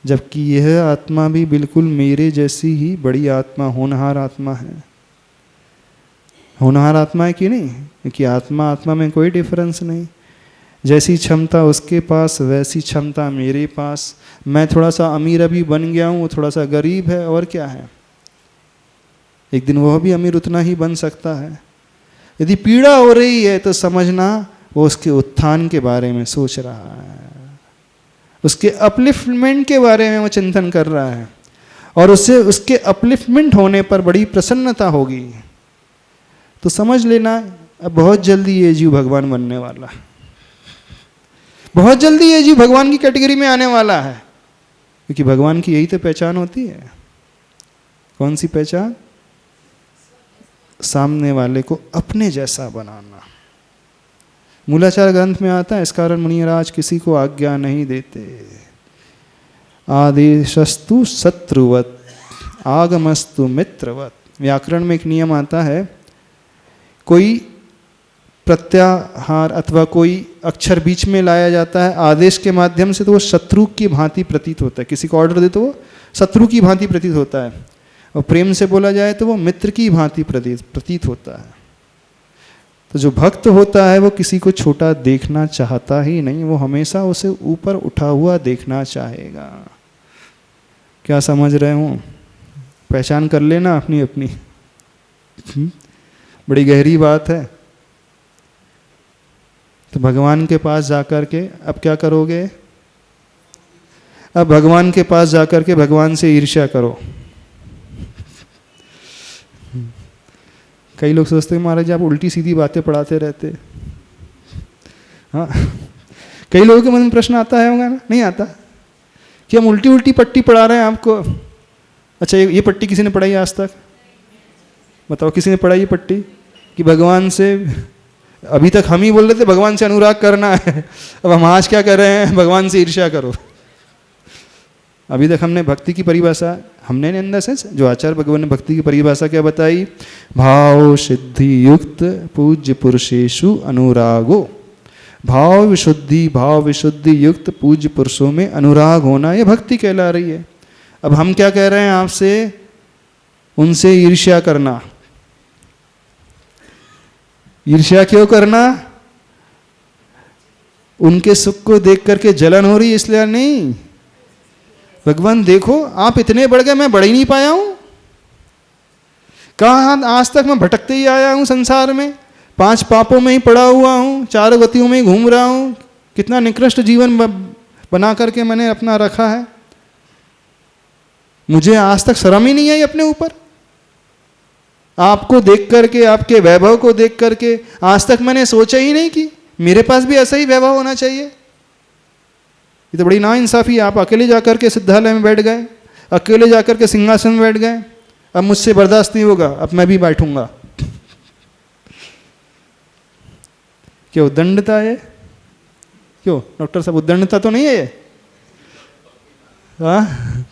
जबकि यह आत्मा भी बिल्कुल मेरे जैसी ही बड़ी आत्मा, होनहार आत्मा है। होनहार आत्मा है कि नहीं? क्योंकि आत्मा आत्मा में कोई डिफरेंस नहीं। जैसी क्षमता उसके पास वैसी क्षमता मेरे पास। मैं थोड़ा सा अमीर अभी बन गया हूँ, वो थोड़ा सा गरीब है, और क्या है, एक दिन वह भी अमीर उतना ही बन सकता है। यदि पीड़ा हो रही है तो समझना वो उसके उत्थान के बारे में सोच रहा है, उसके अपलिफ्टमेंट के बारे में वो चिंतन कर रहा है, और उससे उसके अपलिफ्टमेंट होने पर बड़ी प्रसन्नता होगी। तो समझ लेना अब बहुत जल्दी ये जीव भगवान बनने वाला। बहुत जल्दी ये जीव भगवान की कैटेगरी में आने वाला है, क्योंकि भगवान की यही तो पहचान होती है। कौन सी पहचान? सामने वाले को अपने जैसा बनाना। मूलाचार ग्रंथ में आता है, इस कारण मुनिराज किसी को आज्ञा नहीं देते। आदेशस्तु शत्रुवत आगमस्तु मित्रवत। व्याकरण में एक नियम आता है, कोई प्रत्याहार अथवा कोई अक्षर बीच में लाया जाता है आदेश के माध्यम से, तो वो शत्रु की भांति प्रतीत होता है। किसी को ऑर्डर दे तो वो शत्रु की भांति प्रतीत होता है, और प्रेम से बोला जाए तो वो मित्र की भांति प्रतीत होता है। तो जो भक्त होता है वो किसी को छोटा देखना चाहता ही नहीं, वो हमेशा उसे ऊपर उठा हुआ देखना चाहेगा। क्या समझ रहे हो? पहचान कर लेना अपनी अपनी। बड़ी गहरी बात है। तो भगवान के पास जाकर के अब क्या करोगे? अब भगवान के पास जाकर के भगवान से ईर्ष्या करो। कई लोग सोचते हैं महाराज आप उल्टी सीधी बातें पढ़ाते रहते। हाँ, कई लोगों के मन में प्रश्न आता है होगा ना, नहीं आता कि हम उल्टी उल्टी पट्टी पढ़ा रहे हैं आपको। अच्छा, ये पट्टी किसी ने पढ़ाई आज तक? बताओ, किसी ने पढ़ाई ये पट्टी कि भगवान से, अभी तक हम ही बोल रहे थे भगवान से अनुराग करना है, अब हम आज क्या कर रहे हैं? भगवान से ईर्ष्या करो। अभी तक हमने भक्ति की परिभाषा, हमने इन द सेंस जो आचार्य भगवान ने भक्ति की परिभाषा क्या बताई? भाव सिद्धि युक्त पूज्य पुरुषेषु अनुरागो। भाव विशुद्धि युक्त पूज्य पुरुषों में अनुराग होना, ये भक्ति कहला रही है। अब हम क्या कह रहे हैं आपसे? उनसे ईर्ष्या करना। ईर्ष्या क्यों करना? उनके सुख को देख करके जलन हो रही है इसलिए नहीं। भगवान देखो आप इतने बढ़ गए, मैं बढ़ ही नहीं पाया हूं। कहाँ आज तक मैं भटकते ही आया हूं संसार में, 5 पापों में ही पड़ा हुआ हूं, 4 गतियों में ही घूम रहा हूं। कितना निकृष्ट जीवन बना करके मैंने अपना रखा है। मुझे आज तक शर्म ही नहीं आई अपने ऊपर। आपको देख करके, आपके वैभव को देख करके आज तक मैंने सोचा ही नहीं कि मेरे पास भी ऐसा ही वैभव होना चाहिए। ये तो बड़ी नाइंसाफी है। आप अकेले जाकर के सिद्धालय में बैठ गए, अकेले जाकर के सिंहासन में बैठ गए। अब मुझसे बर्दाश्त नहीं होगा, अब मैं भी बैठूंगा। क्यों उद्दंडता है? क्यों डॉक्टर साहब, उद्दंडता तो नहीं है ये? हाँ,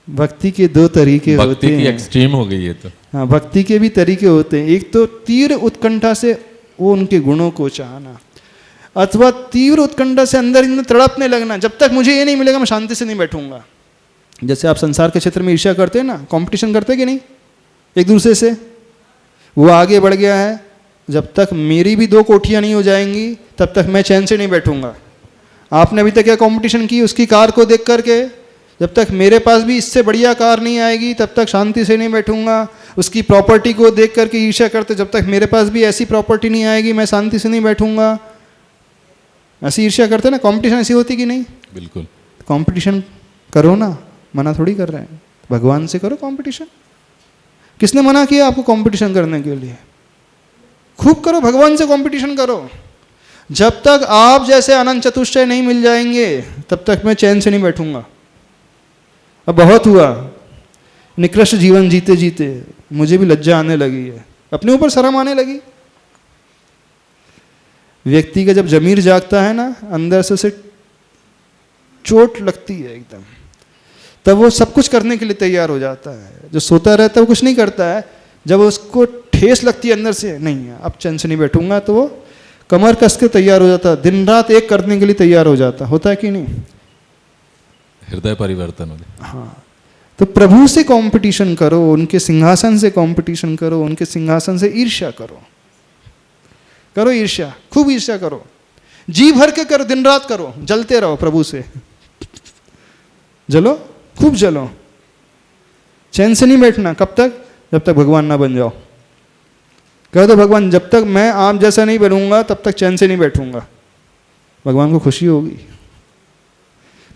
भक्ति के 2 तरीके होते हैं। भक्ति की एक्सट्रीम हो गई है तो। हाँ, भक्ति के भी तरीके होते हैं। एक तो तीव्र उत्कंठा से वो उनके गुणों को चाहना, अथवा तीव्र उत्कंठा से अंदर इनमें तड़पने लगना, जब तक मुझे ये नहीं मिलेगा मैं शांति से नहीं बैठूंगा। जैसे आप संसार के क्षेत्र में ईर्ष्या करते हैं ना, कंपटीशन करते हैं कि नहीं एक दूसरे से? वो आगे बढ़ गया है, जब तक मेरी भी 2 कोठियाँ नहीं हो जाएंगी तब तक मैं चैन से नहीं बैठूंगा। आपने अभी तक क्या कंपटीशन की उसकी कार को देख करके? जब तक मेरे पास भी इससे बढ़िया कार नहीं आएगी तब तक शांति से नहीं बैठूंगा। उसकी प्रॉपर्टी को देख करके ईर्ष्या करते, जब तक मेरे पास भी ऐसी प्रॉपर्टी नहीं आएगी मैं शांति से नहीं बैठूंगा। ऐसी ईर्ष्या करते ना, कंपटीशन ऐसी होती कि नहीं? बिल्कुल। कंपटीशन करो ना, मना थोड़ी कर रहे हैं। भगवान से करो कंपटीशन। किसने मना किया आपको कंपटीशन करने के लिए? खूब करो, भगवान से कंपटीशन करो। जब तक आप जैसे अनंत चतुष्टय नहीं मिल जाएंगे तब तक मैं चैन से नहीं बैठूंगा। अब बहुत हुआ, निकृष्ट जीवन जीते जीते मुझे भी लज्जा आने लगी है, अपने ऊपर शर्म आने लगी। व्यक्ति का जब जमीर जागता है ना, अंदर से उसे चोट लगती है एकदम, तब वो सब कुछ करने के लिए तैयार हो जाता है। जो सोता रहता है वो कुछ नहीं करता है, जब उसको ठेस लगती है अंदर से, नहीं अब चैन से नहीं बैठूंगा, तो वो कमर कस के तैयार हो जाता है, दिन रात एक करने के लिए तैयार हो जाता। होता है कि नहीं? हृदय परिवर्तन हो। हाँ, तो प्रभु से कंपटीशन करो, उनके सिंहासन से कंपटीशन करो, उनके सिंहासन से ईर्ष्या करो। करो ईर्ष्या, खूब ईर्ष्या करो, जी भर के करो, दिन रात करो, जलते रहो प्रभु से। जलो, खूब जलो, चैन से नहीं बैठना। कब तक? जब तक भगवान ना बन जाओ। कह दो भगवान जब तक मैं आप जैसा नहीं बनूंगा तब तक चैन से नहीं बैठूंगा। भगवान को खुशी होगी,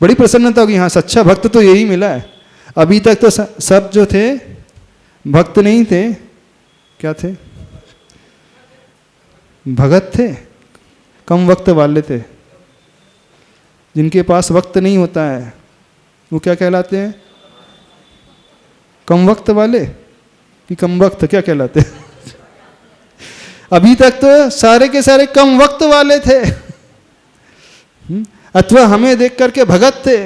बड़ी प्रसन्नता होगी। हाँ, सच्चा भक्त तो यही मिला है। अभी तक तो सब जो थे भक्त नहीं थे, क्या थे? भगत थे, कम वक्त वाले थे। जिनके पास वक्त नहीं होता है वो क्या कहलाते हैं? कम वक्त वाले कि कम वक्त क्या कहलाते हैं? अभी तक तो सारे के सारे कम वक्त वाले थे, अथवा हमें देख करके भगत थे,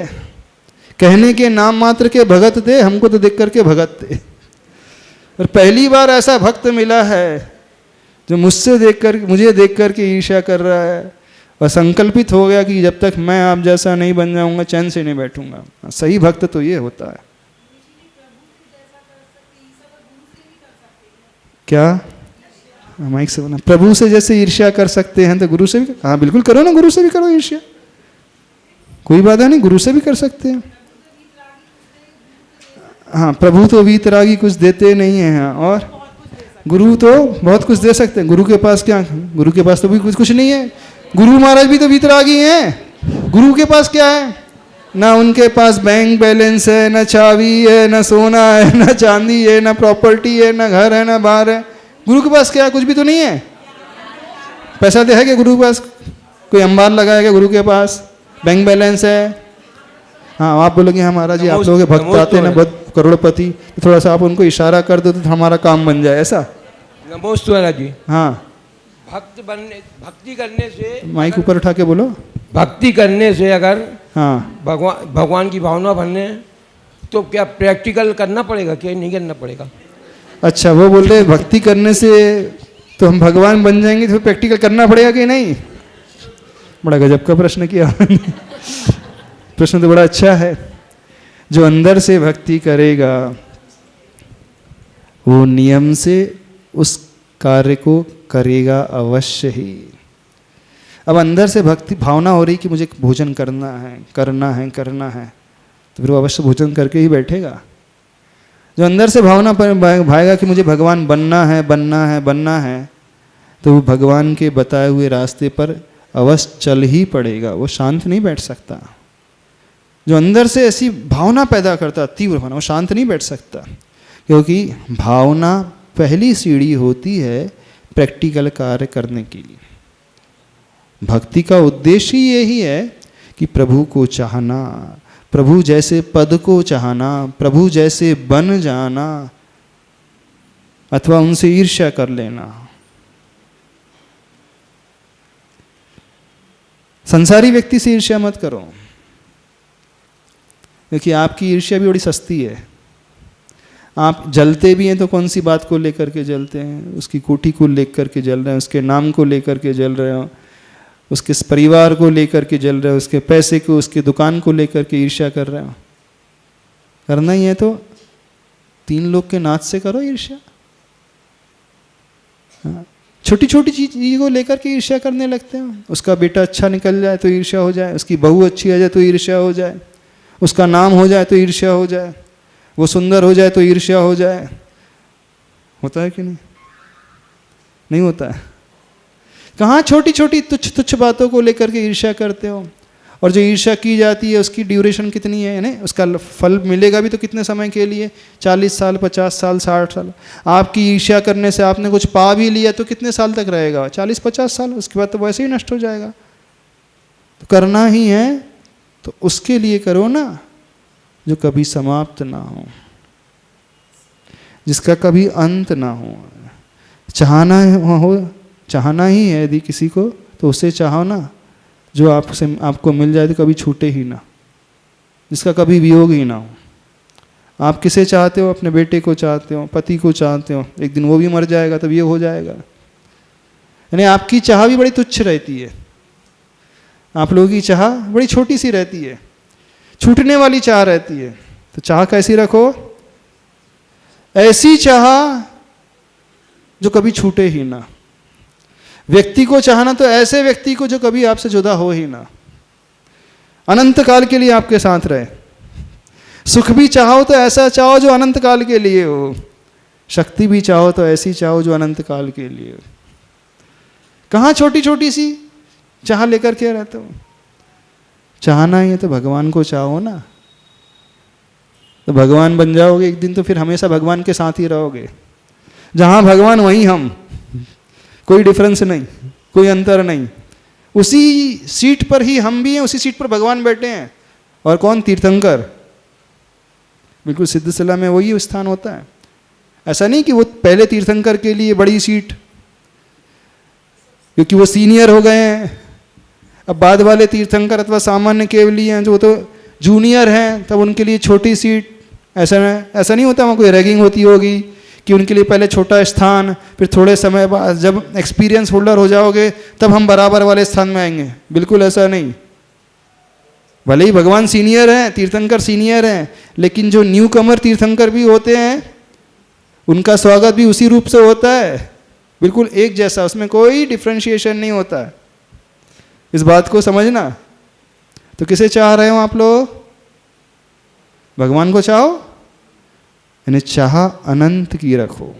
कहने के नाम मात्र के भगत थे, हमको तो देख करके भगत थे। और पहली बार ऐसा भक्त मिला है जो मुझे देख करके ईर्ष्या कर रहा है और संकल्पित हो गया कि जब तक मैं आप जैसा नहीं बन जाऊंगा चैन से नहीं बैठूंगा। सही भक्त तो ये होता है। क्या माइक से बोला? प्रभु से जैसे ईर्ष्या कर सकते हैं तो गुरु से भी? हाँ बिल्कुल करो ना, गुरु से भी करो ईर्ष्या, कोई बाधा नहीं, गुरु से भी कर सकते हैं। हाँ प्रभु तो वीतरागी कुछ देते नहीं है, हाँ, और गुरु तो बहुत कुछ दे सकते हैं। गुरु के पास क्या? गुरु के पास तो भी कुछ नहीं है। गुरु महाराज भी तो वीतरागी हैं। गुरु के पास क्या है? ना उनके पास बैंक बैलेंस है, ना चाबी है, ना सोना है, ना चांदी है, ना प्रॉपर्टी है, ना घर है, ना बार है। गुरु के पास क्या है? कुछ भी तो नहीं है। पैसा तो है क्या गुरु के पास? कोई अंबार लगाया क्या गुरु के पास? बैंक बैलेंस है? हाँ आप बोलोगे हाँ महाराज जी आप लोगों के भक्त आते हैं ना बहुत करोड़पति, तो थोड़ा सा आप उनको इशारा कर दो तो हमारा काम बन जाए, ऐसा? नमोस्तु महाराज जी। हाँ भक्ति करने से, माइक ऊपर उठा के बोलो। भक्ति करने से अगर हाँ भगवान की भावना बनने तो क्या प्रैक्टिकल करना पड़ेगा क्या नहीं करना पड़ेगा? अच्छा वो बोल रहे भक्ति करने से तो हम भगवान बन जाएंगे तो प्रैक्टिकल करना पड़ेगा कि नहीं? बड़ा गजब का प्रश्न किया। प्रश्न तो बड़ा अच्छा है। जो अंदर से भक्ति करेगा वो नियम से उस कार्य को करेगा अवश्य ही। अब अंदर से भक्ति भावना हो रही कि मुझे भोजन करना है तो फिर वो अवश्य भोजन करके ही बैठेगा। जो अंदर से भावना भाएगा कि मुझे भगवान बनना है तो वो भगवान के बताए हुए रास्ते पर अवश्य चल ही पड़ेगा, वो शांत नहीं बैठ सकता। जो अंदर से ऐसी भावना पैदा करता, तीव्र भावना, वो शांत नहीं बैठ सकता, क्योंकि भावना पहली सीढ़ी होती है प्रैक्टिकल कार्य करने के लिए। भक्ति का उद्देश्य यही है कि प्रभु को चाहना, प्रभु जैसे पद को चाहना, प्रभु जैसे बन जाना, अथवा उनसे ईर्ष्या कर लेना। संसारी व्यक्ति से ईर्ष्या मत करो, क्योंकि आपकी ईर्ष्या भी बड़ी सस्ती है। आप जलते भी हैं तो कौन सी बात को लेकर के जलते हैं? उसकी कोठी को लेकर के जल रहे हैं, उसके नाम को लेकर के जल रहे हो, उसके परिवार को लेकर के जल रहे हो, उसके पैसे को, उसके दुकान को लेकर के ईर्ष्या कर रहे हो। करना ही है तो 3 लोग के नाच से करो ईर्ष्या। छोटी छोटी चीज को लेकर के ईर्ष्या करने लगते हो। उसका बेटा अच्छा निकल जाए तो ईर्ष्या हो जाए, उसकी बहू अच्छी आ जाए तो ईर्ष्या हो जाए, उसका नाम हो जाए तो ईर्ष्या हो जाए, वो सुंदर हो जाए तो ईर्ष्या हो जाए। होता है कि नहीं? नहीं होता है। कहाँ छोटी छोटी तुच्छ तुच्छ बातों को लेकर के ईर्ष्या करते हो। और जो ईर्ष्या की जाती है उसकी ड्यूरेशन कितनी है ना? उसका फल मिलेगा भी तो कितने समय के लिए? 40 साल, 50 साल, 60 साल। आपकी ईर्ष्या करने से आपने कुछ पा भी लिया तो कितने साल तक रहेगा? 40-50 साल। उसके बाद तो वैसे ही नष्ट हो जाएगा। तो करना ही है तो उसके लिए करो ना जो कभी समाप्त ना हो, जिसका कभी अंत ना हो। चाहना ही है यदि किसी को तो उसे चाहो ना जो आपको मिल जाए तो कभी छूटे ही ना, जिसका कभी वियोग ही ना हो। आप किसे चाहते हो? अपने बेटे को चाहते हो, पति को चाहते हो, एक दिन वो भी मर जाएगा तब ये हो जाएगा। यानी आपकी चाह भी बड़ी तुच्छ रहती है, आप लोगों की चाह बड़ी छोटी सी रहती है, छूटने वाली चाह रहती है। तो चाह कैसी रखो? ऐसी चाह जो कभी छूटे ही ना। व्यक्ति को चाहना तो ऐसे व्यक्ति को जो कभी आपसे जुदा हो ही ना, अनंत काल के लिए आपके साथ रहे। सुख भी चाहो तो ऐसा चाहो जो अनंत काल के लिए हो, शक्ति भी चाहो तो ऐसी चाहो जो अनंत काल के लिए हो। कहाँ छोटी छोटी सी चाह लेकर के रहते हो? चाहना ही है तो भगवान को चाहो ना, तो भगवान बन जाओगे एक दिन, तो फिर हमेशा भगवान के साथ ही रहोगे। जहाँ भगवान वहीं हम, कोई डिफरेंस नहीं, कोई अंतर नहीं। उसी सीट पर ही हम भी हैं, उसी सीट पर भगवान बैठे हैं। और कौन? तीर्थंकर। बिल्कुल सिद्ध सलाह में वही स्थान होता है। ऐसा नहीं कि वो पहले तीर्थंकर के लिए बड़ी सीट, क्योंकि वो सीनियर हो गए हैं। अब बाद वाले तीर्थंकर अथवा सामान्य केवली हैं जो तो जूनियर हैं, तब उनके लिए छोटी सीट। ऐसा नहीं होता वहाँ कोई रैगिंग होती होगी कि उनके लिए पहले छोटा स्थान, फिर थोड़े समय बाद जब एक्सपीरियंस होल्डर हो जाओगे तब हम बराबर वाले स्थान में आएंगे। बिल्कुल ऐसा नहीं। भले ही भगवान सीनियर हैं, तीर्थंकर सीनियर हैं, लेकिन जो न्यू कमर तीर्थंकर भी होते हैं उनका स्वागत भी उसी रूप से होता है, बिल्कुल एक जैसा, उसमें कोई डिफ्रेंशिएशन नहीं होता है। इस बात को समझना। तो किसे चाह रहे हो आप लोग? भगवान को चाहो, यानी चाह अनंत की रखो,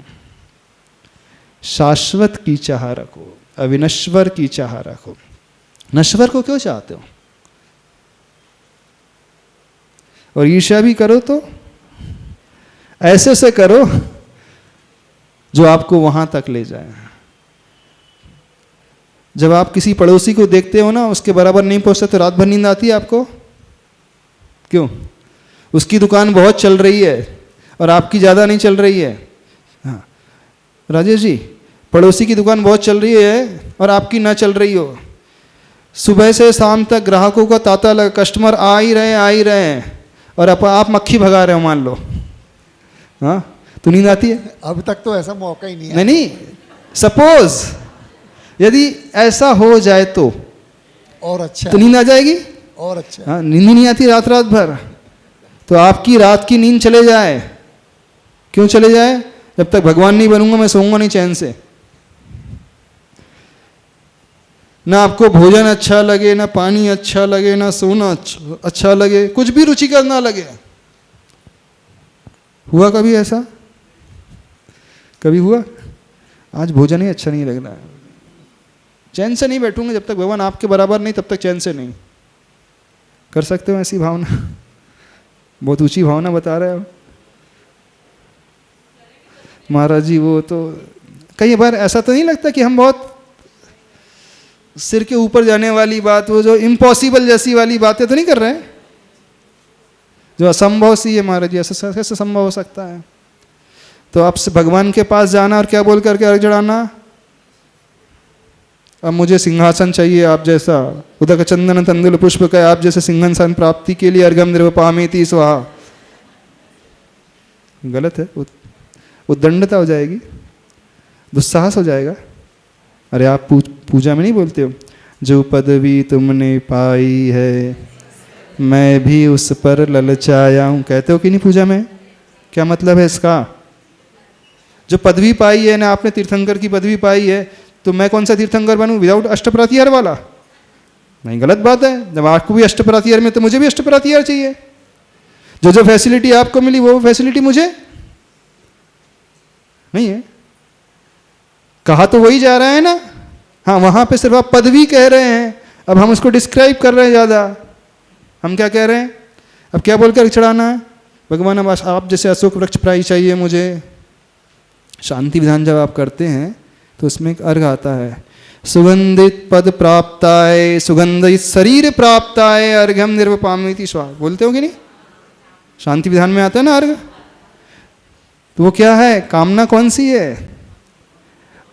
शाश्वत की चाह रखो, अविनश्वर की चाह रखो। नश्वर को क्यों चाहते हो? और ईर्ष्या भी करो तो ऐसे से करो जो आपको वहां तक ले जाए। जब आप किसी पड़ोसी को देखते हो ना, उसके बराबर नहीं पहुंचते तो रात भर नींद आती है आपको? क्यों? उसकी दुकान बहुत चल रही है और आपकी ज़्यादा नहीं चल रही है। हाँ राजेश जी, पड़ोसी की दुकान बहुत चल रही है और आपकी ना चल रही हो, सुबह से शाम तक ग्राहकों का तांता लगा, कस्टमर आ ही रहे हैं और आप मक्खी भगा रहे हो मान लो, हाँ तो नींद आती है? अभी तक तो ऐसा मौका ही नहीं है। नहीं, सपोज यदि ऐसा हो जाए तो और अच्छा तो नींद आ जाएगी? और अच्छा। हाँ, नींद ही नहीं आती रात भर। तो आपकी रात की नींद चले जाए। क्यों चले जाए? जब तक भगवान नहीं बनूंगा मैं सोऊंगा नहीं चैन से। ना आपको भोजन अच्छा लगे, ना पानी अच्छा लगे, ना सोना अच्छा लगे, कुछ भी रुचिकर ना लगे। हुआ कभी ऐसा? कभी हुआ? आज भोजन ही अच्छा नहीं लग रहा है, चैन से नहीं बैठूंगा जब तक भगवान आपके बराबर नहीं, तब तक चैन से नहीं। कर सकते हो ऐसी भावना? बहुत ऊंची भावना बता रहे हो महाराज जी। वो तो कई बार ऐसा तो नहीं लगता कि हम बहुत सिर के ऊपर जाने वाली बात, वो जो इम्पॉसिबल जैसी वाली बातें तो नहीं कर रहे हैं, जो असंभव सी है महाराज जी? ऐसा कैसे संभव हो सकता है? तो आपसे भगवान के पास जाना और क्या बोल करके अर्घ चढ़ाना? अब मुझे सिंहासन चाहिए आप जैसा, उदक चंदन तंदुल पुष्प का आप जैसे सिंहासन प्राप्ति के लिए अर्घम निर्वपामीति स्वाहा। गलत है, उद्दंडता हो जाएगी, दुस्साहस हो जाएगा। अरे आप पूजा में नहीं बोलते हो, जो पदवी तुमने पाई है मैं भी उस पर ललचाया हूं, कहते हो कि नहीं पूजा में? क्या मतलब है इसका? जो पदवी पाई है ना आपने, तीर्थंकर की पदवी पाई है, तो मैं कौन सा तीर्थंकर बनूं विदाउट अष्टप्रातिहार वाला? नहीं, गलत बात है। जब आपको भी अष्टप्रातिहार में, तो मुझे भी अष्टप्रातिहार चाहिए। जो जो फैसिलिटी आपको मिली वो फैसिलिटी मुझे नहीं है। कहा तो वही जा रहा है ना। हाँ, वहां पे सिर्फ आप पदवी कह रहे हैं, अब हम उसको डिस्क्राइब कर रहे हैं ज़्यादा। हम क्या कह रहे हैं? अब क्या बोलकर चढ़ाना है? भगवान अब आप जैसे अशोक वृक्ष प्राय चाहिए मुझे। शांति विधान जब आप करते हैं तो उसमें एक अर्घ आता है, सुगंधित पद प्राप्ताय सुगंधित शरीर प्राप्ताय अर्घ्यम निर्वपामीति स्वाहा। बोलते हो कि नहीं? शांति विधान में आता है ना अर्घ। तो वो क्या है? कामना कौन सी है?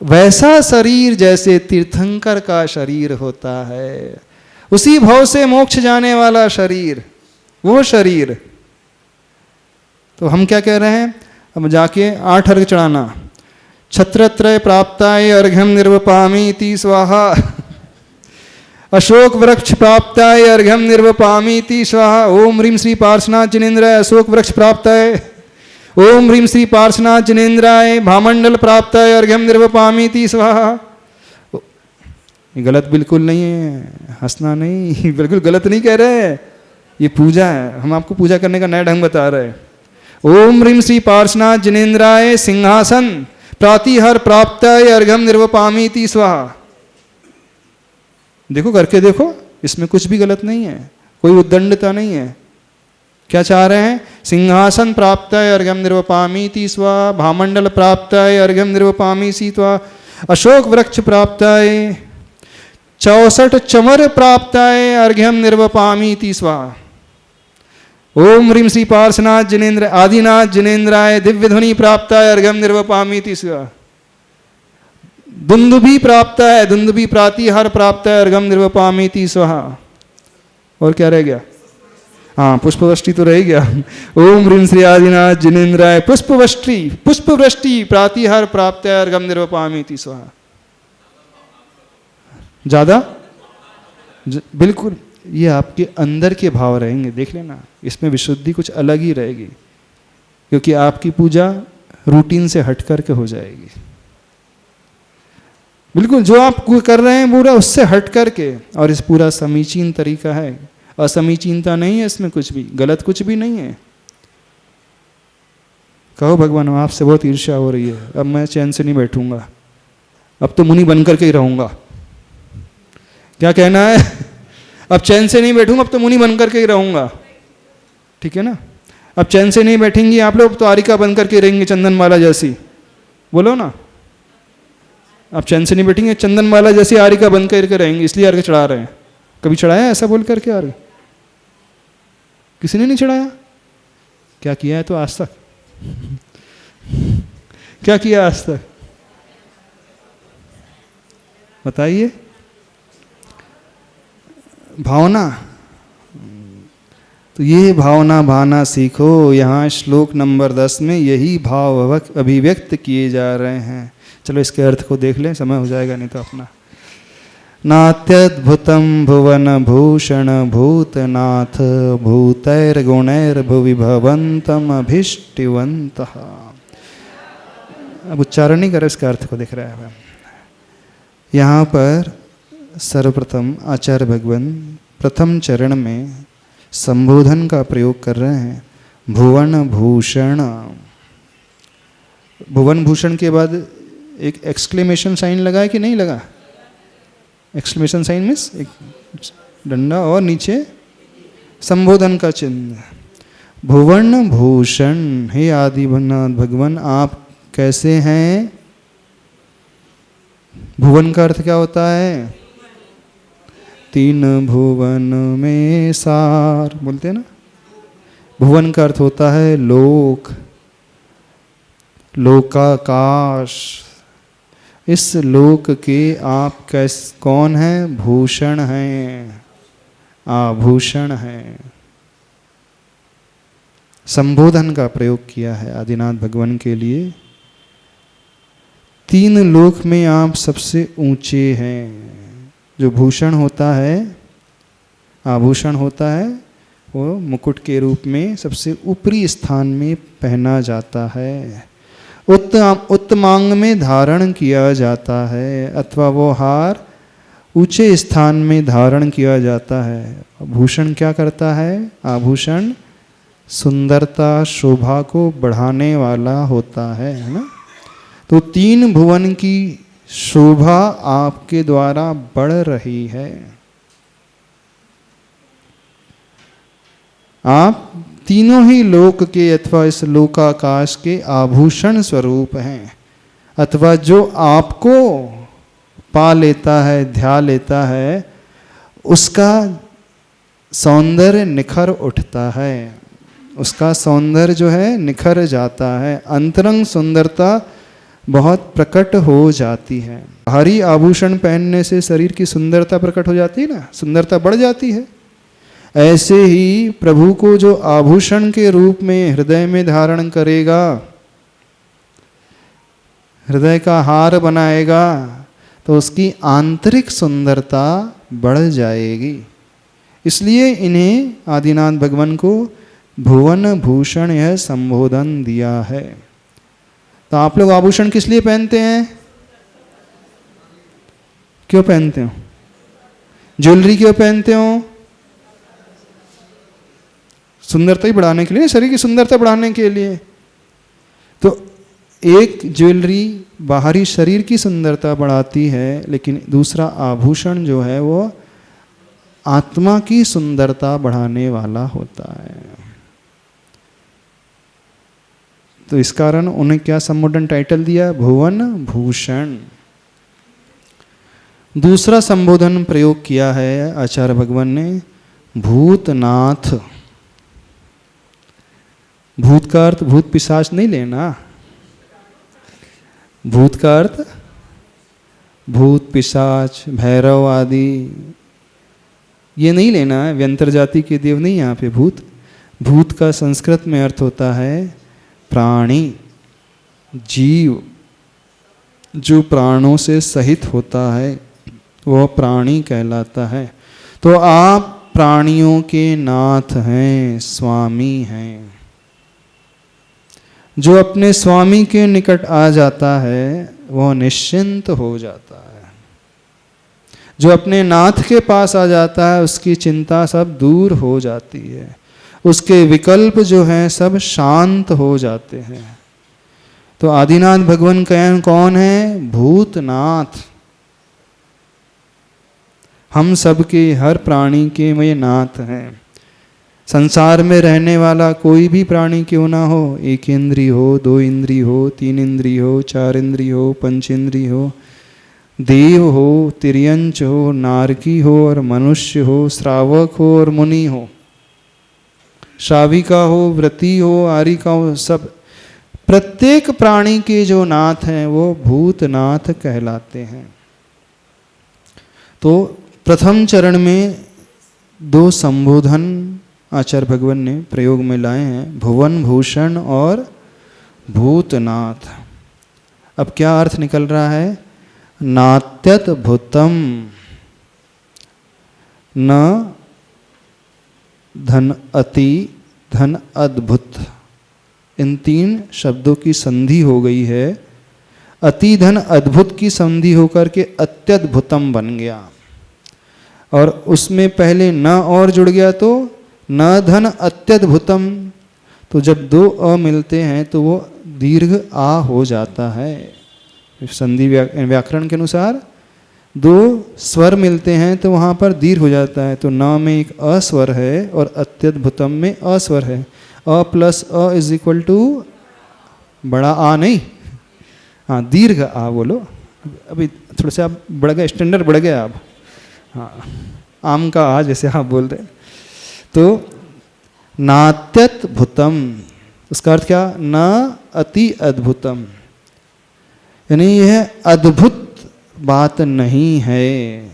वैसा शरीर जैसे तीर्थंकर का शरीर होता है, उसी भाव से मोक्ष जाने वाला शरीर, वो शरीर। तो हम क्या कह रहे हैं? अब जाके 8 अर्घ चढ़ाना। छत्रत्रय प्राप्ताय अर्घ्यम निर्वपामीति स्वाहा, अशोक वृक्ष प्राप्ताय अर्घ्यम निर्वपामीति स्वाहा, ओम ह्रीं श्री पार्श्वनाथ जिनेन्द्राय अशोक वृक्ष प्राप्ताय, ओम ह्रीं श्री पार्श्वनाथ जिनेन्द्राय भामंडल प्राप्ताय अर्घ्यम निर्वपामीति स्वाहा। ये गलत बिल्कुल नहीं है, हंसना नहीं, बिल्कुल गलत नहीं कह रहे हैं। ये पूजा है, हम आपको पूजा करने का नया ढंग बता रहे हैं। ओम ह्रीं श्री पार्श्वनाथ जिनेन्द्राय सिंहासन प्रातिहर प्राप्ताय अर्घ्यम निर्वपामीति स्वाहा। देखो, करके देखो, इसमें कुछ भी गलत नहीं है, कोई उद्दंडता नहीं है। क्या चाह रहे हैं? सिंहासन प्राप्ताय अर्घ्यम निर्वपामीति स्वाहा, भामंडल प्राप्ताय अर्घ्यम निर्वपामीति स्वाहा, अशोक वृक्ष प्राप्ताय, 64 चमर प्राप्ताय अर्घ्यम निर्वपामीति स्वाहा। ओम ह्रीं श्री पार्श्वनाथ जिनेन्द्र आदिनाथ जिनेन्द्राय दिव्य ध्वनि प्राप्ताय अर्घ्यम निर्वपामीति स्वाहा। दुंदुभि प्राप्ताय दुंदुभि प्रातिहार प्राप्ताय अर्घ्यम निर्वपामीति स्वाहा। और क्या रह गया? हाँ, पुष्पवृष्टि तो रह गया। ओम ह्रीं श्री आदिनाथ जिनेन्द्राय पुष्पवृष्टि प्रातिहार प्राप्ताय अर्घ्यम निर्वपामीति स्वाहा। ज्यादा बिल्कुल ये आपके अंदर के भाव रहेंगे, देख लेना, इसमें विशुद्धि कुछ अलग ही रहेगी, क्योंकि आपकी पूजा रूटीन से हट करके हो जाएगी। बिल्कुल जो आप कर रहे हैं पूरा उससे हट करके, और इस पूरा समीचीन तरीका है, असमीचीनता नहीं है इसमें, कुछ भी गलत कुछ भी नहीं है। कहो भगवान आपसे बहुत ईर्ष्या हो रही है, अब मैं चैन से नहीं बैठूंगा, अब तो मुनि बन करके ही रहूंगा। क्या कहना है? अब चैन से नहीं बैठूंगा, अब तो मुनि बन करके ही रहूंगा। ठीक है ना? अब चैन से नहीं बैठेंगी आप लोग तो आरिका बन करके रहेंगे, चंदनमाला जैसी। बोलो ना, आप चैन से नहीं बैठेंगे, चंदनमाला जैसी आरिका बन करके रहेंगे, इसलिए अर्घ चढ़ा रहे हैं। कभी चढ़ाया ऐसा बोल करके अर्घ? किसी ने नहीं चढ़ाया? क्या किया है तो आज तक? क्या किया आज तक बताइए? भावना, तो ये भावना भाना सीखो। यहाँ श्लोक नंबर 10 में यही भाव अभिव्यक्त किए जा रहे हैं। चलो इसके अर्थ को देख लें, समय हो जाएगा नहीं तो अपना। नात्यद्भुतं भुवन भूषण भूतनाथ भूतैर्गुणैर्भुवि भवन्तम् अभीष्टिवन्तः। अब उच्चारण नहीं कर, इसका अर्थ को देख रहा है। यहाँ पर सर्वप्रथम आचार्य भगवान प्रथम चरण में संबोधन का प्रयोग कर रहे हैं, भुवन भूषण। भुवन भूषण के बाद एक एक्सक्लेमेशन साइन लगा है कि नहीं लगा? एक्सक्लेमेशन साइन मीन्स एक डंडा और नीचे संबोधन का चिन्ह। भुवन भूषण, हे आदिनाथ भगवान आप कैसे हैं? भुवन का अर्थ क्या होता है? तीन भुवन में सार बोलते हैं ना। भुवन का अर्थ होता है लोक, लोकाकाश। इस लोक के आप कौन हैं? भूषण हैं, आभूषण हैं। संबोधन का प्रयोग किया है आदिनाथ भगवान के लिए। तीन लोक में आप सबसे ऊंचे हैं। जो भूषण होता है, आभूषण होता है, वो मुकुट के रूप में सबसे ऊपरी स्थान में पहना जाता है, उत्तमांग में धारण किया जाता है, अथवा वो हार ऊंचे स्थान में धारण किया जाता है। भूषण क्या करता है? आभूषण सुंदरता शोभा को बढ़ाने वाला होता है ना। तो तीन भुवन की शोभा आपके द्वारा बढ़ रही है। आप तीनों ही लोक के अथवा इस लोकाकाश के आभूषण स्वरूप हैं, अथवा जो आपको पा लेता है, ध्या लेता है, उसका सौंदर्य निखर उठता है, उसका सौंदर्य जो है निखर जाता है, अंतरंग सुंदरता बहुत प्रकट हो जाती है। भारी आभूषण पहनने से शरीर की सुंदरता प्रकट हो जाती है ना, सुंदरता बढ़ जाती है। ऐसे ही प्रभु को जो आभूषण के रूप में हृदय में धारण करेगा, हृदय का हार बनाएगा, तो उसकी आंतरिक सुंदरता बढ़ जाएगी। इसलिए इन्हें आदिनाथ भगवान को भुवन भूषण यह संबोधन दिया है। तो आप लोग आभूषण किस लिए पहनते हैं? क्यों पहनते हो? ज्वेलरी क्यों पहनते हो? सुंदरता ही बढ़ाने के लिए, शरीर की सुंदरता बढ़ाने के लिए। तो एक ज्वेलरी बाहरी शरीर की सुंदरता बढ़ाती है, लेकिन दूसरा आभूषण जो है वो आत्मा की सुंदरता बढ़ाने वाला होता है। तो इस कारण उन्हें क्या संबोधन टाइटल दिया? भुवन भूषण। दूसरा संबोधन प्रयोग किया है आचार्य भगवान ने, भूतनाथ। भूत का अर्थ भूत पिशाच नहीं लेना। भूत का अर्थ भूत पिशाच भैरव आदि ये नहीं लेना है, व्यंतर जाति के देव नहीं यहाँ पे भूत। भूत का संस्कृत में अर्थ होता है प्राणी, जीव, जो प्राणों से सहित होता है वह प्राणी कहलाता है। तो आप प्राणियों के नाथ हैं, स्वामी हैं। जो अपने स्वामी के निकट आ जाता है वह निश्चिंत हो जाता है। जो अपने नाथ के पास आ जाता है उसकी चिंता सब दूर हो जाती है, उसके विकल्प जो हैं सब शांत हो जाते हैं। तो आदिनाथ भगवान कौन है? भूतनाथ। हम सबके, हर प्राणी के वे नाथ हैं। संसार में रहने वाला कोई भी प्राणी क्यों ना हो, एक इंद्री हो, दो इंद्री हो, तीन इंद्री हो, चार इंद्री हो, पंच इंद्री हो, देव हो, तिर्यंच हो, नारकी हो और मनुष्य हो, श्रावक हो और मुनि हो, श्राविका हो, व्रती हो, आरिका हो, सब प्रत्येक प्राणी के जो नाथ हैं वो भूतनाथ कहलाते हैं। तो प्रथम चरण में दो संबोधन आचार्य भगवान ने प्रयोग में लाए हैं, भुवन भूषण और भूतनाथ। अब क्या अर्थ निकल रहा है? नात्यत भूतम न धन अति धन अद्भुत। इन तीन शब्दों की संधि हो गई है। अति धन अद्भुत की संधि होकर के अत्यद्भुतम बन गया, और उसमें पहले न और जुड़ गया तो न धन अत्यद्भुतम। तो जब दो अ मिलते हैं तो वो दीर्घ आ हो जाता है। संधि व्याकरण के अनुसार दो स्वर मिलते हैं तो वहाँ पर दीर्घ हो जाता है। तो न में एक अ स्वर है और अत्यद्भुतम में अ स्वर है। अ प्लस अ इज इक्वल टू बड़ा आ नहीं, हाँ दीर्घ आ बोलो। अभी थोड़ा सा आप बढ़ गए, स्टैंडर्ड बढ़ गया आप। हाँ आम का आ जैसे आप बोल रहे। तो नात्यत भूतम, उसका अर्थ क्या? न अति अद्भुतम, यानी यह अद्भुत बात नहीं है,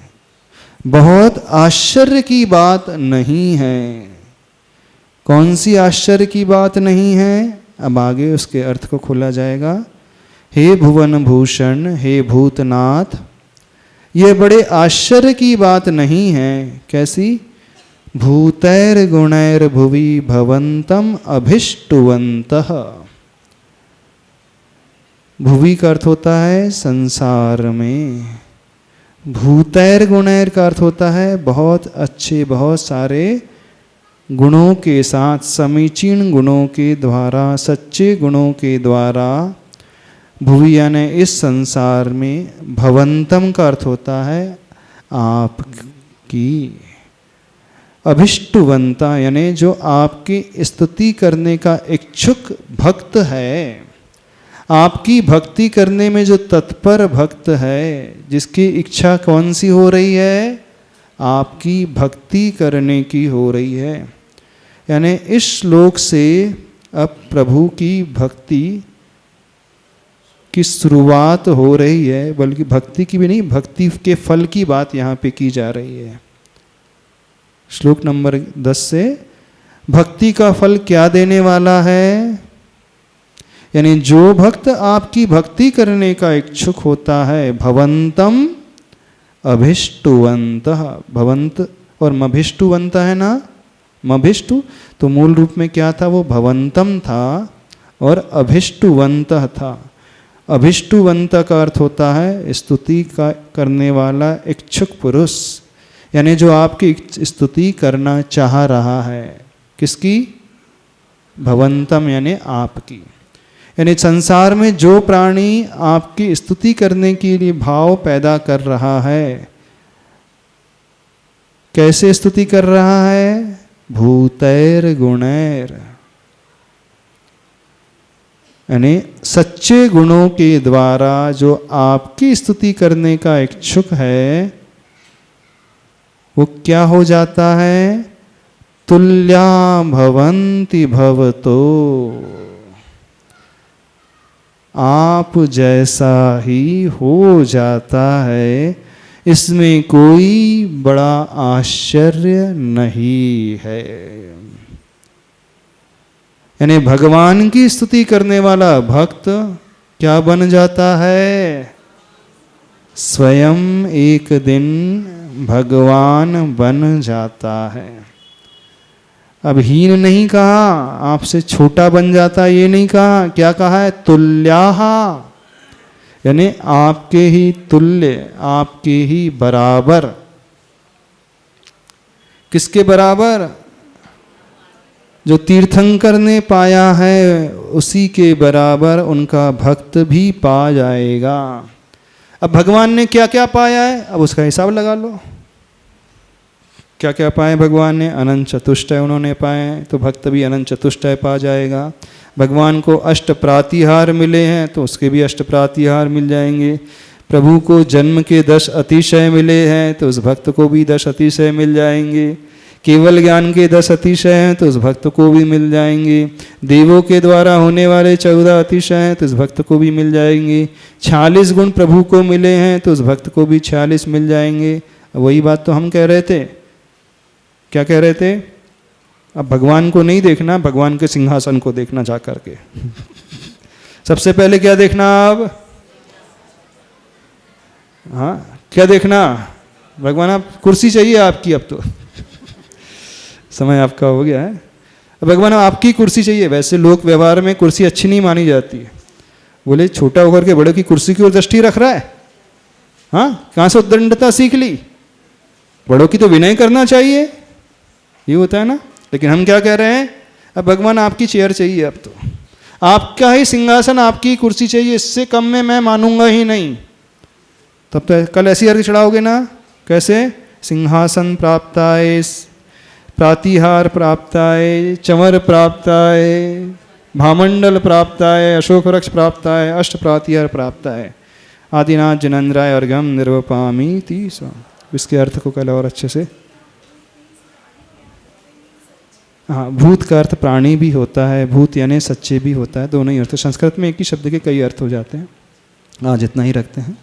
बहुत आश्चर्य की बात नहीं है। कौन सी आश्चर्य की बात नहीं है? अब आगे उसके अर्थ को खोला जाएगा। हे भुवन भूषण, हे भूतनाथ, ये बड़े आश्चर्य की बात नहीं है। कैसी? भूतैर गुणैर भुवि भवंतम अभिष्टुवंतः। भुवि का अर्थ होता है संसार में, भूतैर गुणैर का अर्थ होता है बहुत अच्छे, बहुत सारे गुणों के साथ, समीचीन गुणों के द्वारा, सच्चे गुणों के द्वारा। भुवि यानी इस संसार में, भवंतम का अर्थ होता है आपकी, अभिष्टुवंता यानी जो आपकी स्तुति करने का इच्छुक भक्त है, आपकी भक्ति करने में जो तत्पर भक्त है, जिसकी इच्छा कौन सी हो रही है? आपकी भक्ति करने की हो रही है। यानी इस श्लोक से अब प्रभु की भक्ति की शुरुआत हो रही है, बल्कि भक्ति की भी नहीं, भक्ति के फल की बात यहाँ पे की जा रही है। श्लोक नंबर 10 से भक्ति का फल क्या देने वाला है? यानी जो भक्त आपकी भक्ति करने का इच्छुक होता है, भवंतम अभिष्टुवंतः, भवंत और मभिष्टुवंत है ना, मभिष्टु तो मूल रूप में क्या था? वो भवंतम था और अभिष्टुवंतः था। अभिष्टुवंत का अर्थ होता है स्तुति का करने वाला इच्छुक पुरुष, यानी जो आपकी स्तुति करना चाह रहा है। किसकी? भवंतम यानी आपकी। यानी संसार में जो प्राणी आपकी स्तुति करने के लिए भाव पैदा कर रहा है, कैसे स्तुति कर रहा है? भूतैर गुणैर, यानी सच्चे गुणों के द्वारा जो आपकी स्तुति करने का इच्छुक है वो क्या हो जाता है? तुल्या भवन्ति भवतो, आप जैसा ही हो जाता है, इसमें कोई बड़ा आश्चर्य नहीं है। यानी भगवान की स्तुति करने वाला भक्त क्या बन जाता है? स्वयं एक दिन भगवान बन जाता है। अब हीन नहीं कहा, आपसे छोटा बन जाता, ये नहीं कहा। क्या कहा है? तुल्याहा, यानी आपके ही तुल्य, आपके ही बराबर। किसके बराबर? जो तीर्थंकर ने पाया है उसी के बराबर उनका भक्त भी पा जाएगा। अब भगवान ने क्या क्या पाया है, अब उसका हिसाब लगा लो। क्या क्या पाए भगवान ने? अनंत चतुष्टय उन्होंने पाए, तो भक्त भी अनंत चतुष्टय पा जाएगा। भगवान को अष्ट प्रातिहार मिले हैं तो उसके भी अष्ट प्रातिहार मिल जाएंगे। प्रभु को जन्म के 10 अतिशय मिले हैं तो उस भक्त को भी 10 अतिशय मिल जाएंगे। केवल ज्ञान के 10 अतिशय हैं तो उस भक्त को भी मिल जाएंगे। देवों के द्वारा होने वाले 14 अतिशय हैं तो उस भक्त को भी मिल जाएंगे। 46 गुण प्रभु को मिले हैं तो उस भक्त को भी 46 मिल जाएंगे। वही बात तो हम कह रहे थे। क्या कह रहे थे? अब भगवान को नहीं देखना, भगवान के सिंहासन को देखना जा करके। सबसे पहले क्या देखना? अब हाँ, क्या देखना? भगवान, आप कुर्सी चाहिए आपकी, अब तो समय आपका हो गया है। भगवान आपकी कुर्सी चाहिए। वैसे लोक व्यवहार में कुर्सी अच्छी नहीं मानी जाती है। बोले छोटा होकर के बड़ों की कुर्सी की ओर दृष्टि रख रहा है। हाँ, कहाँ से उद्दंडता सीख ली? बड़ों की तो विनय करना चाहिए, ये होता है ना। लेकिन हम क्या कह रहे हैं? अब भगवान आपकी चेयर चाहिए, अब तो आपका ही सिंहासन, आपकी कुर्सी चाहिए, इससे कम में मैं मानूंगा ही नहीं। तब तो कल ऐसी अर्घ चढ़ाओगे ना? कैसे? सिंहासन प्राप्ताय, प्रातिहार प्राप्ताय, चमर प्राप्ताय, भामंडल प्राप्ताय, अशोक वृक्ष प्राप्ताय, अष्ट प्रातिहार प्राप्ताय, आदिनाथ जनेन्द्राय अर्घम निर्वपामी तीस। इसके अर्थ को कल और अच्छे से। हाँ, भूत का अर्थ प्राणी भी होता है, भूत यानी सच्चे भी होता है, दोनों ही अर्थ। संस्कृत में एक ही शब्द के कई अर्थ हो जाते हैं। आज इतना ही रखते हैं।